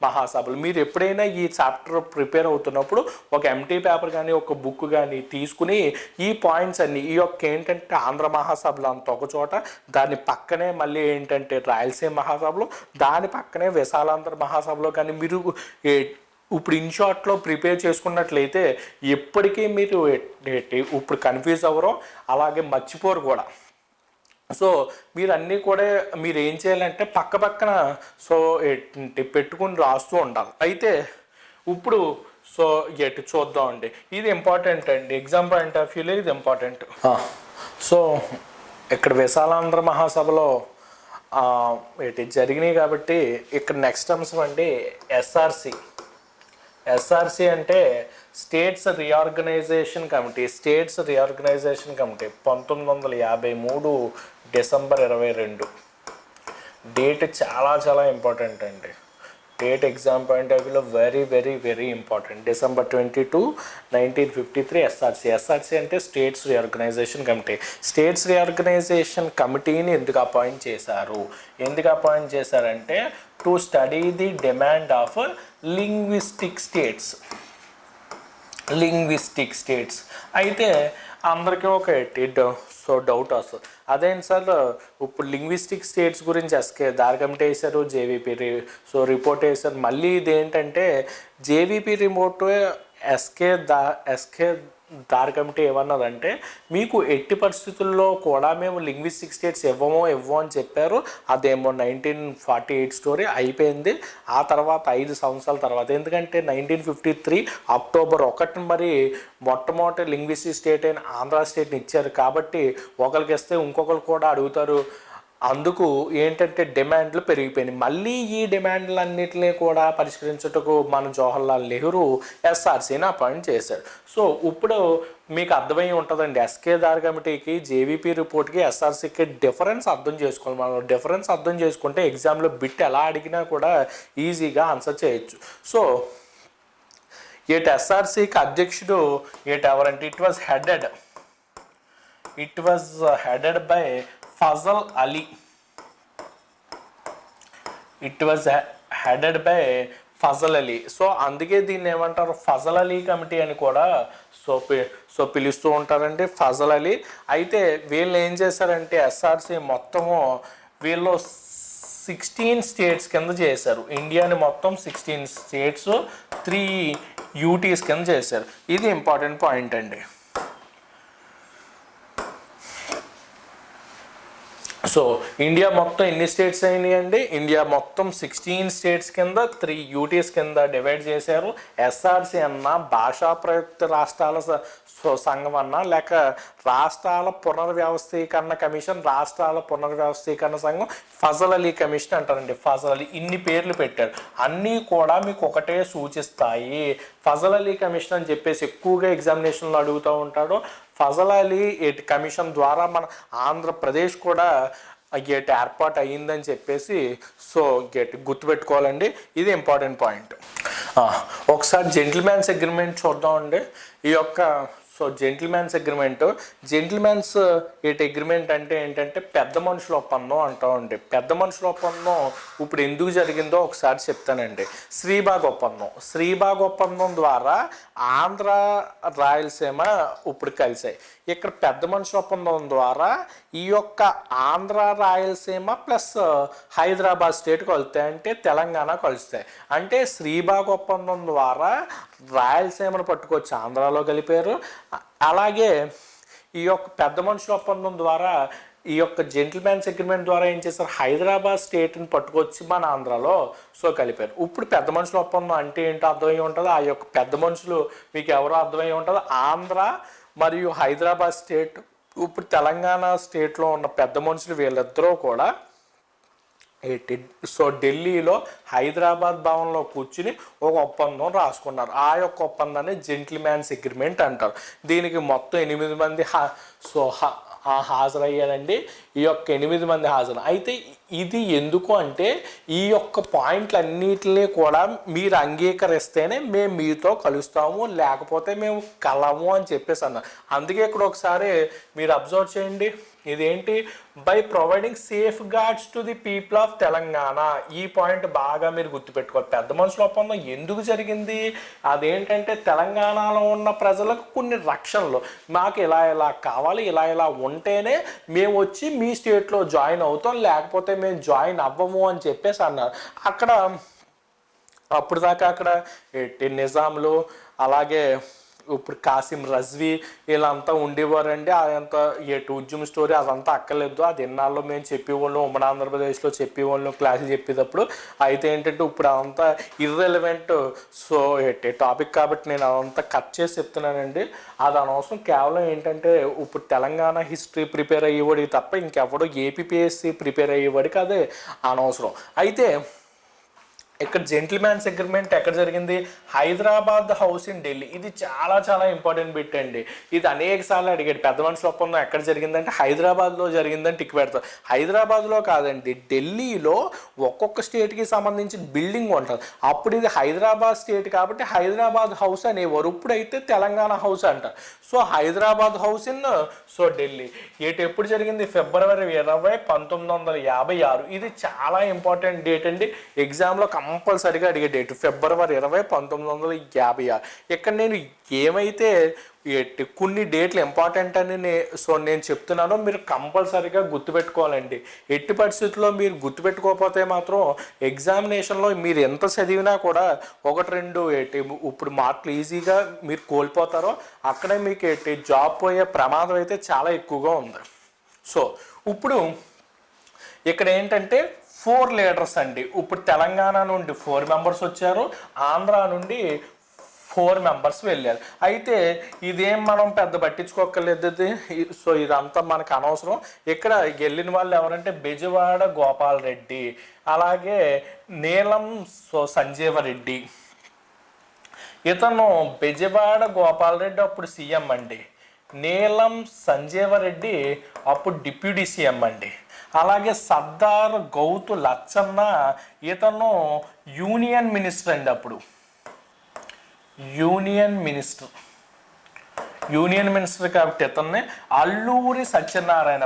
మహాసభలు. మీరు ఎప్పుడైనా ఈ చాప్టర్ ప్రిపేర్ అవుతున్నప్పుడు ఒక ఎంటీ పేపర్ కానీ ఒక బుక్ కానీ తీసుకుని ఈ పాయింట్స్ అన్ని ఈ యొక్క ఏంటంటే ఆంధ్ర మహాసభలు అంత ఒక చోట, దాని పక్కనే మళ్ళీ ఏంటంటే రాయలసీమ మహాసభలు, దాని పక్కనే విశాలాంధ్ర మహాసభలో కానీ మీరు ఇప్పుడు ఇన్ షార్ట్లో ప్రిపేర్ చేసుకున్నట్లయితే ఎప్పటికీ మీరు ఇప్పుడు కన్ఫ్యూజ్ అవ్వరు, అలాగే మర్చిపోరు కూడా. మీరు అన్నీ కూడా మీరు ఏం చేయాలంటే పక్కన పెట్టుకుని రాస్తూ ఉండాలి. అయితే ఇప్పుడు చూద్దామండి, ఇది ఇంపార్టెంట్ అండి, ఎగ్జామ్ పాయింట్ ఆఫ్ వ్యూలో ఇది ఇంపార్టెంట్. ఇక్కడ విశాలాంధ్ర మహాసభలో జరిగినాయి కాబట్టి ఇక్కడ నెక్స్ట్ అంశం అండి ఎస్ఆర్సి అంటే states reorganisation committee 1953 December 22 date చాలా ఇంపార్టెంట్ అండి. డేట్ ఎగ్జామ్ పాయింట్ ఆఫ్ వ్యూలో వెరీ ఇంపార్టెంట్. December 22, 1953 ఎస్ఆర్సి అంటే స్టేట్స్ రీఆర్గనైజేషన్ కమిటీని ఎందుకు అపాయింట్ చేశారంటే to study the demand of linguistic states. అయితే అందరికీ ఒక డౌట్ వస్తుంది, అదేంటి సార్ ఇప్పుడు లింగ్విస్టిక్ స్టేట్స్ గురించి ఎస్కే దారి కమిటీ వేశారు, జేవీపీ రిపోర్ట్ వేశారు. మళ్ళీ ఇదేంటంటే జేవీపీ రిపోర్ట్ ఎస్కే దారి కమిటీ ఏమన్నదంటే మీకు ఎట్టి పరిస్థితుల్లో కూడా మేము లింగ్విస్టిక్ స్టేట్స్ ఇవ్వము అని చెప్పారు. అదేమో 1948 స్టోరీ అయిపోయింది. ఆ తర్వాత 5 సంవత్సరాల తర్వాత, ఎందుకంటే 1953 అక్టోబర్ 1 మరి మొట్టమొదటి లింగ్విస్టిక్ స్టేట్ అయిన ఆంధ్ర స్టేట్ని ఇచ్చారు. కాబట్టి ఒకరికి ఇస్తే ఇంకొకరు కూడా అడుగుతారు అందుకు ఏంటంటే డిమాండ్లు పెరిగిపోయినాయి. మళ్ళీ ఈ డిమాండ్లన్నింటినీ కూడా పరిష్కరించుటకు మన జవహర్లాల్ నెహ్రూ ఎస్ఆర్సీని అపాయింట్ చేశాడు. సో ఇప్పుడు మీకు అర్థమై ఉంటుందండి, ఎస్కేదార్ కమిటీకి, జేవీపీ రిపోర్ట్కి, ఎస్ఆర్సీకి డిఫరెన్స్ అర్థం చేసుకోవాలి. మనం డిఫరెన్స్ అర్థం చేసుకుంటే ఎగ్జామ్లో బిట్ ఎలా అడిగినా కూడా ఈజీగా ఆన్సర్ చేయొచ్చు. సో ఏటి ఎస్ఆర్సీకి అధ్యక్షుడు ఎవరంటే it was headed by Fazal Ali. So అందుకే దీన్ని ఏమంటారు, ఫజల్ అలీ కమిటీ అని కూడా సో పిలుస్తూ ఉంటారండి, ఫజల్ అలీ. అయితే వీళ్ళు ఏం చేశారంటే ఎస్ఆర్సీ మొత్తము వీళ్ళు 16 స్టేట్స్ కింద చేశారు. ఇండియాని మొత్తం 16 స్టేట్స్ 3 యూటీస్ కింద చేశారు. ఇది ఇంపార్టెంట్ పాయింట్ అండి. సో ఇండియా మొత్తం ఎన్ని స్టేట్స్ అయినాయండి, ఇండియా మొత్తం 16 స్టేట్స్ కింద 3 యూటీస్ కింద డివైడ్ చేశారు. ఎస్ఆర్సీ అన్న భాషా ప్రయుక్త రాష్ట్రాల సంఘం అన్న, లేక రాష్ట్రాల పునర్వ్యవస్థీకరణ కమిషన్, రాష్ట్రాల పునర్వ్యవస్థీకరణ సంఘం, ఫజల్ అలీ కమిషన్ అంటారండి. ఫజల్ అలీ ఇన్ని పేర్లు పెట్టారు, అన్నీ కూడా మీకు ఒకటే సూచిస్తాయి. ఫజల్ అలీ కమిషన్ అని చెప్పేసి ఎక్కువగా ఎగ్జామినేషన్లో అడుగుతూ ఉంటాడు. ఫజల్ అలీ కమిషన్ ద్వారా మన ఆంధ్రప్రదేశ్ కూడా ఏర్పాటు అయ్యిందని చెప్పేసి సో గుర్తుపెట్టుకోవాలండి. ఇది ఇంపార్టెంట్ పాయింట్. ఒకసారి జెంటిల్మ్యాన్స్ అగ్రిమెంట్ చూద్దామండి. ఈ యొక్క జెంటిల్మ్యాన్స్ అగ్రిమెంట్ అంటే ఏంటంటే పెద్ద మనుషుల ఒప్పందం అంటామండి. పెద్ద మనుషుల ఒప్పందం ఇప్పుడు ఎందుకు జరిగిందో ఒకసారి చెప్తానండి. శ్రీబాగ్ ఒప్పందం ద్వారా ఆంధ్ర రాయలసీమ ఇప్పుడు కలిసాయి. ఇక్కడ పెద్ద మనుషుల ఒప్పందం ద్వారా ఈ యొక్క ఆంధ్ర రాయలసీమ ప్లస్ హైదరాబాద్ స్టేట్ కలుస్తాయి, అంటే తెలంగాణ కలుస్తాయి. అంటే శ్రీబాగ్ ఒప్పందం ద్వారా రాయలసీమను పట్టుకొచ్చి ఆంధ్రాలో కలిపారు. అలాగే ఈ యొక్క పెద్ద మనుషుల ఒప్పందం ద్వారా, ఈ యొక్క జెంటిల్మ్యాన్స్ అగ్రిమెంట్ ద్వారా ఏం చేశారు, హైదరాబాద్ స్టేట్ని పట్టుకొచ్చి మన ఆంధ్రాలో సో కలిపారు. ఇప్పుడు పెద్ద మనుషుల ఒప్పందం అంటే ఏంటో అర్థమై ఉంటుంది. ఆ యొక్క పెద్ద మనుషులు మీకు ఎవరో అర్థమై ఉంటుంది. ఆంధ్ర మరియు హైదరాబాద్ స్టేట్, ఇప్పుడు తెలంగాణ స్టేట్లో ఉన్న పెద్ద మనుషులు వీళ్ళిద్దరూ కూడా సో ఢిల్లీలో హైదరాబాద్ భవన్లో కూర్చుని ఒక ఒప్పందం రాసుకున్నారు. ఆ యొక్క ఒప్పందాన్ని జెంటిల్మ్యాన్స్ అగ్రిమెంట్ అంటారు. దీనికి మొత్తం 8 మంది హాజరయ్యారండి. ఈ యొక్క 8 మంది హాజరు. అయితే ఇది ఎందుకు అంటే ఈ యొక్క పాయింట్లన్నిటినీ కూడా మీరు అంగీకరిస్తేనే మేము మీతో కలుస్తాము, లేకపోతే మేము కలము అని చెప్పేసి అన్నారు. అందుకే ఇక్కడ ఒకసారి మీరు అబ్జర్వ్ చేయండి. ఇదేంటి, by providing safe guards to the people of Telangana. ఈ పాయింట్ బాగా మీరు గుర్తుపెట్టుకోవాలి. పెద్ద మనుషుల ఒప్పందం ఎందుకు జరిగింది, అదేంటంటే తెలంగాణలో ఉన్న ప్రజలకు కొన్ని రక్షణలు, మాకు ఇలా కావాలి, ఇలా ఉంటేనే మేము వచ్చి మీ స్టేట్లో జాయిన్ అవుతాం, లేకపోతే మేము జాయిన్ అవ్వము అని చెప్పేసి అన్నారు. అప్పుడు దాకా అక్కడ నిజాంలు, అలాగే ఇప్పుడు కాసిం రజ్వీ వీళ్ళంతా ఉండేవారండి. అదంతా ఉద్యమ స్టోరీ అదంతా అక్కర్లేదు. అది ఎన్నాళ్ళు మేము చెప్పేవాళ్ళం, ఉమ్మడి ఆంధ్రప్రదేశ్లో చెప్పేవాళ్ళం క్లాసులు చెప్పేటప్పుడు. అయితే ఏంటంటే ఇప్పుడు అదంతా ఇర్రెలవెంట్ సో టాపిక్ కాబట్టి నేను అదంతా కట్ చేసి చెప్తున్నానండి. అది అనవసరం. కేవలం ఏంటంటే ఇప్పుడు తెలంగాణ హిస్టరీ ప్రిపేర్ అయ్యేవాడికి తప్ప ఇంకెవడో ఏపీపీఎస్సీ ప్రిపేర్ అయ్యేవాడికి అదే అనవసరం. అయితే ఇక్కడ జెంటిల్మ్యాన్స్ అగ్రిమెంట్ ఎక్కడ జరిగింది, హైదరాబాద్ హౌస్ ఇన్ ఢిల్లీ. ఇది చాలా ఇంపార్టెంట్ బిట్ అండి. ఇది అనేక సార్లు అడిగాడు. పెద్ద మనుషుల ఒప్పందం ఎక్కడ జరిగిందంటే హైదరాబాద్లో జరిగిందని టిక్ పెడతారు. హైదరాబాద్లో కాదండి, ఢిల్లీలో ఒక్కొక్క స్టేట్కి సంబంధించి బిల్డింగ్ ఉంటుంది. అప్పుడు ఇది హైదరాబాద్ స్టేట్ కాబట్టి హైదరాబాద్ హౌస్ అనేవారు. ఇప్పుడైతే తెలంగాణ హౌస్ అంటారు. So Hyderabad house in so Delhi. ఎప్పుడు జరిగింది, ఫిబ్రవరి 20, 1956. ఇది చాలా ఇంపార్టెంట్ డేట్ అండి. ఎగ్జామ్లో కంపల్సరిగా అడిగే డేట్ ఫిబ్రవరి 20, 1956. ఇక్కడ నేను ఏమైతే కొన్ని డేట్లు ఇంపార్టెంట్ అని నేను చెప్తున్నానో మీరు కంపల్సరీగా గుర్తుపెట్టుకోవాలండి. ఎట్టి పరిస్థితుల్లో మీరు గుర్తుపెట్టుకోకపోతే మాత్రం ఎగ్జామినేషన్లో మీరు ఎంత చదివినా కూడా 1-2 ఇప్పుడు మార్కులు ఈజీగా మీరు కోల్పోతారో అక్కడే మీకు జాబ్ పోయే ప్రమాదం అయితే చాలా ఎక్కువగా ఉంది. సో ఇప్పుడు ఇక్కడ ఏంటంటే 4 లీడర్స్ అండి. ఇప్పుడు తెలంగాణ నుండి 4 మెంబర్స్ వచ్చారు, ఆంధ్ర నుండి 4 మెంబర్స్ వెళ్ళారు. అయితే ఇదేం మనం పెద్ద పట్టించుకోక్కర్లేదు. సో ఇదంతా మనకు అనవసరం. ఇక్కడ వెళ్ళిన వాళ్ళు ఎవరంటే బెజవాడ గోపాల్ రెడ్డి, అలాగే నీలం సంజీవరెడ్డి. ఇతను బెజవాడ గోపాల్ రెడ్డి అప్పుడు సీఎం అండి, నీలం సంజీవరెడ్డి అప్పుడు డిప్యూటీ సీఎం అండి. అలాగే సర్దార్ గౌతు లచ్చన్న ఇతను యూనియన్ మినిస్టర్ అండి. అప్పుడు యూనియన్ మినిస్టర్ కాబట్టి ఇతన్ని అల్లూరి సత్యనారాయణ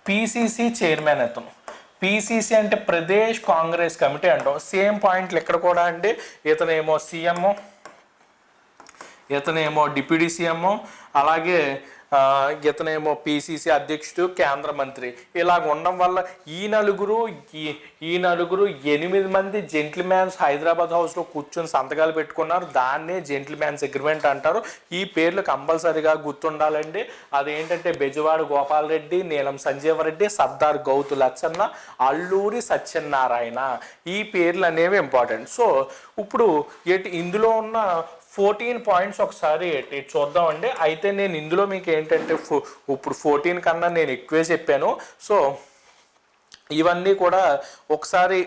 పిసిసి చైర్మన్. ఇతను పిసిసి అంటే ప్రదేశ్ కాంగ్రెస్ కమిటీ అంటాం. సేమ్ పాయింట్లు ఇక్కడ కూడా అండి. ఇతనేమో సీఎం, ఇతనేమో డిప్యూటీ సీఎం, అలాగే ఇతనేమో పిసిసి అధ్యక్షుడు, కేంద్ర మంత్రి. ఇలాగ ఉండడం వల్ల ఈ నలుగురు 8 మంది జెంటిల్మ్యాన్స్ హైదరాబాద్ హౌస్లో కూర్చొని సంతకాలు పెట్టుకున్నారు. దాన్నే జెంటిల్మ్యాన్స్ అగ్రిమెంట్ అంటారు. ఈ పేర్లు కంపల్సరిగా గుర్తుండాలండి. అదేంటంటే బెజవాడ గోపాల్ రెడ్డి, నీలం సంజీవరెడ్డి, సర్దార్ గౌతు లచ్చన్న, అల్లూరి సత్యనారాయణ. ఈ పేర్లు అనేవి ఇంపార్టెంట్. సో ఇప్పుడు ఇందులో ఉన్న 14 పాయింట్స్ ఒకసారి చూద్దామండి. అయితే నేను ఇందులో మీకు ఏంటంటే ఇప్పుడు 14 కన్నా నేను ఎక్కువే చెప్పాను. సో ఇవన్నీ కూడా ఒకసారి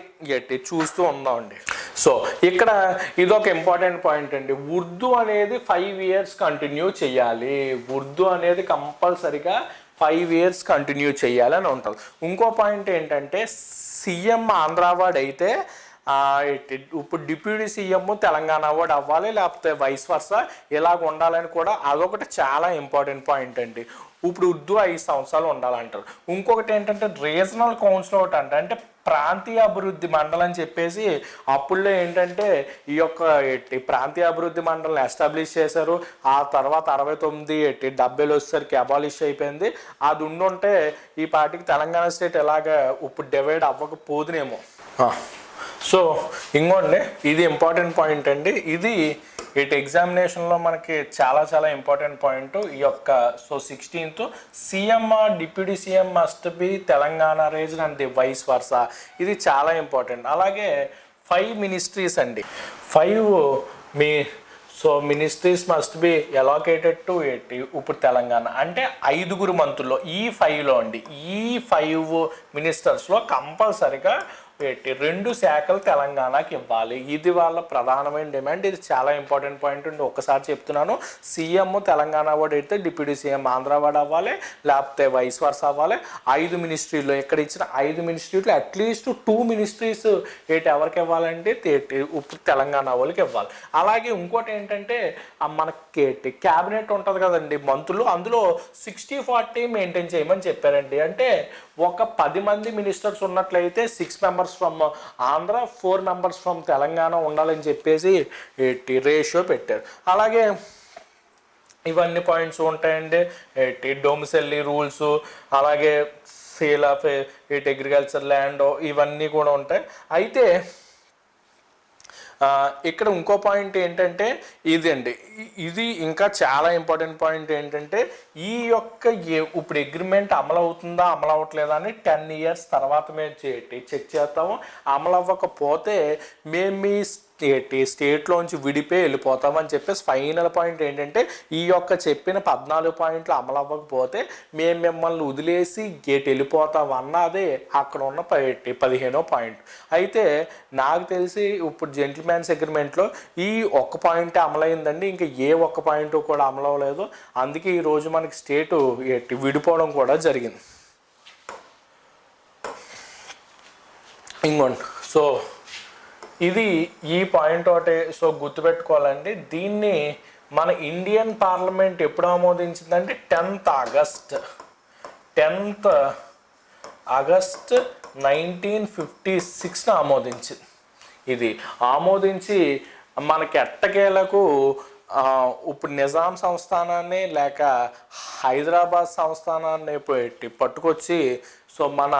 చూస్తూ ఉందామండి. సో ఇక్కడ ఇదొక ఇంపార్టెంట్ పాయింట్ అండి. ఉర్దూ అనేది 5 years కంటిన్యూ చేయాలి. ఉర్దూ అనేది కంపల్సరిగా 5 years కంటిన్యూ చేయాలి అని ఉంటుంది. ఇంకో పాయింట్ ఏంటంటే సీఎం ఆంధ్రావాడ్ అయితే ఇప్పుడు డిప్యూటీ సీఎం తెలంగాణ వాడు అవ్వాలి, లేకపోతే వైస్ వర్సా ఇలాగ ఉండాలని కూడా అదొకటి చాలా ఇంపార్టెంట్ పాయింట్ అండి. ఇప్పుడు ఉర్దూ 5 సంవత్సరాలు ఉండాలంటారు. ఇంకొకటి ఏంటంటే రీజనల్ కౌన్సిల్ ఒకటి అంటే ప్రాంతీయ అభివృద్ధి మండలి అని చెప్పేసి అప్పుల్లో ఏంటంటే ఈ యొక్క ప్రాంతీయ అభివృద్ధి మండలిని ఎస్టాబ్లిష్ చేశారు. ఆ తర్వాత 69 70 వచ్చేసరికి అబాలిష్ అయిపోయింది. అది ఉండుంటే ఈ పార్టీకి తెలంగాణ స్టేట్ ఎలాగ ఇప్పుడు డివైడ్ అవ్వకపోదునేమో. సో ఇంకోండి ఇది ఇంపార్టెంట్ పాయింట్ అండి. ఇది ఎగ్జామినేషన్లో మనకి చాలా ఇంపార్టెంట్ పాయింట్. ఈ యొక్క 16th CM deputy CM must be Telangana region and the vice versa. ఇది చాలా ఇంపార్టెంట్. అలాగే 5 మినిస్ట్రీస్ అండి. 5 ministries must be allocated to ఇప్పుడు తెలంగాణ అంటే 5 మంత్రుల్లో ఈ 5లో అండి. ఈ 5 మినిస్టర్స్లో కంపల్సరిగా 2 శాఖలు తెలంగాణకి ఇవ్వాలి. ఇది వాళ్ళ ప్రధానమైన డిమాండ్. ఇది చాలా ఇంపార్టెంట్ పాయింట్ అండి. ఒక్కసారి చెప్తున్నాను, సీఎం తెలంగాణ వాడు అయితే డిప్యూటీ సీఎం ఆంధ్రావాడు అవ్వాలి, లేకపోతే వైస్ వర్స అవ్వాలి. 5 మినిస్ట్రీలో ఇక్కడ ఇచ్చిన 5 మినిస్ట్రీలో అట్లీస్ట్ 2 మినిస్ట్రీస్ ఎవరికి ఇవ్వాలంటే ఇప్పుడు తెలంగాణ వాళ్ళకి ఇవ్వాలి. అలాగే ఇంకోటి ఏంటంటే మనకి క్యాబినెట్ ఉంటుంది కదండి మంత్రులు, అందులో 60-40 మెయింటైన్ చేయమని చెప్పారండి. అంటే ఒక 10 మంది మినిస్టర్స్ ఉన్నట్లయితే 6 members from Andhra, 4 members from Telangana ఉండాలని చెప్పేసి రేషియో పెట్టారు. అలాగే ఇవన్నీ పాయింట్స్ ఉంటాయండి. డొమిసైల్ రూల్స్, అలాగే సేల్ ఆఫ్ అగ్రికల్చర్ ల్యాండ్, ఇవన్నీ కూడా ఉంటాయి. అయితే ఇక్కడ ఇంకో పాయింట్ ఏంటంటే ఇది ఇంకా చాలా ఇంపార్టెంట్ పాయింట్ ఏంటంటే ఈ యొక్క ఇప్పుడు అగ్రిమెంట్ అమలు అవుతుందా అమలు అవ్వట్లేదా అని 10 years తర్వాత మేము చెక్ చేస్తాము. అమలు అవ్వకపోతే మేము మీ స్టేట్లోంచి విడిపోయి వెళ్ళిపోతామని చెప్పేసి ఫైనల్ పాయింట్ ఏంటంటే ఈ యొక్క చెప్పిన 14 పాయింట్లు అమలు అవ్వకపోతే మేము మిమ్మల్ని వదిలేసి వెళ్ళిపోతాం అన్నదే అక్కడ ఉన్న 15వ పాయింట్. అయితే నాకు తెలిసి ఇప్పుడు జెంటిల్మ్యాన్స్ అగ్రిమెంట్లో ఈ ఒక్క పాయింట్ అమలైందండి. ఇంకా ఏ ఒక్క పాయింట్ కూడా అమలు అవ్వలేదు. అందుకే ఈరోజు మనకి స్టేటు విడిపోవడం కూడా జరిగింది. ఇంకోండి సో ఇది ఈ పాయింట్ ఒకటి గుర్తుపెట్టుకోవాలండి. దీన్ని మన ఇండియన్ పార్లమెంట్ ఎప్పుడు ఆమోదించిందంటే 10th ఆగస్ట్ 1956 ఆమోదించింది. ఇది ఆమోదించి మనకి ఎట్టకేలకు ఇప్పుడు నిజాం సంస్థానాన్ని లేక హైదరాబాద్ సంస్థానాన్ని పట్టుకొచ్చి మన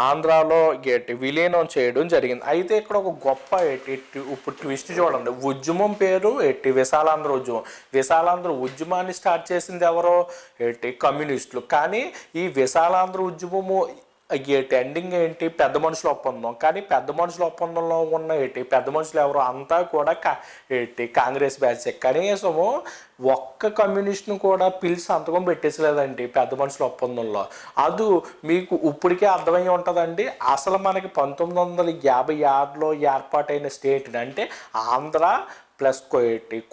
ఆంధ్రాలో విలీనం చేయడం జరిగింది. అయితే ఇక్కడ ఒక గొప్ప ఇప్పుడు ట్విస్ట్ చూడండి. ఉద్యమం పేరు విశాలాంధ్ర ఉద్యమం. విశాలాంధ్ర ఉద్యమాన్ని స్టార్ట్ చేసింది ఎవరో కమ్యూనిస్టులు. కానీ ఈ విశాలాంధ్ర ఉద్యమము ఏంటి ఎండింగ్ ఏంటి, పెద్ద మనుషుల ఒప్పందం. కానీ పెద్ద మనుషుల ఒప్పందంలో ఉన్న పెద్ద మనుషులు ఎవరు, అంతా కూడా కాంగ్రెస్ బ్యాచ్. కనీసము ఒక్క కమ్యూనిస్ట్ను కూడా పిలిచి సంతకం పెట్టేసలేదండి పెద్ద మనుషుల ఒప్పందంలో. అది మీకు ఇప్పటికే అర్థమై ఉంటుందండి. అసలు మనకి 1956లో ఏర్పాటైన స్టేట్ అంటే Andhra plus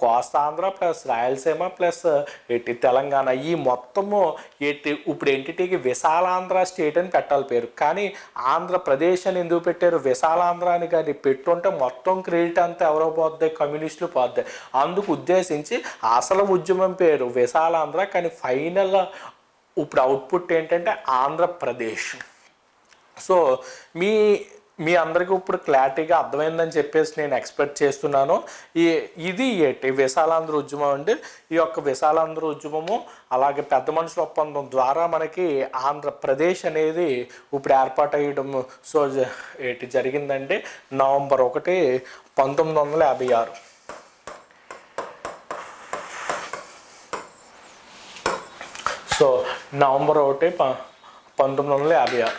Kostandhra plus Rayalaseema plus Telangana, ఈ మొత్తము ఇప్పుడు ఎంటిటీకి విశాలాంధ్ర స్టేట్ అని పెట్టాలి పేరు. కానీ ఆంధ్రప్రదేశ్ అని ఎందుకు పెట్టారు, విశాలాంధ్ర అని కానీ పెట్టుంటే మొత్తం క్రెడిట్ అంతా ఎవరో పోద్ది, కమ్యూనిస్టులు పోద్ది. అందుకు ఉద్దేశించి అసలు ఉద్యమం పేరు విశాలాంధ్ర, కానీ ఫైనల్ ఇప్పుడు అవుట్పుట్ ఏంటంటే ఆంధ్రప్రదేశ్. సో మీ అందరికీ ఇప్పుడు క్లారిటీగా అర్థమైందని చెప్పేసి నేను ఎక్స్పెక్ట్ చేస్తున్నాను. ఇది విశాలాంధ్ర ఉద్యమం అండి. ఈ యొక్క విశాలాంధ్ర ఉద్యమము అలాగే పెద్ద మనుషుల ఒప్పందం ద్వారా మనకి ఆంధ్రప్రదేశ్ అనేది ఇప్పుడు ఏర్పాటయ్యడం సో జరిగిందండి. నవంబర్ 1, 1956. So November 1, 1956.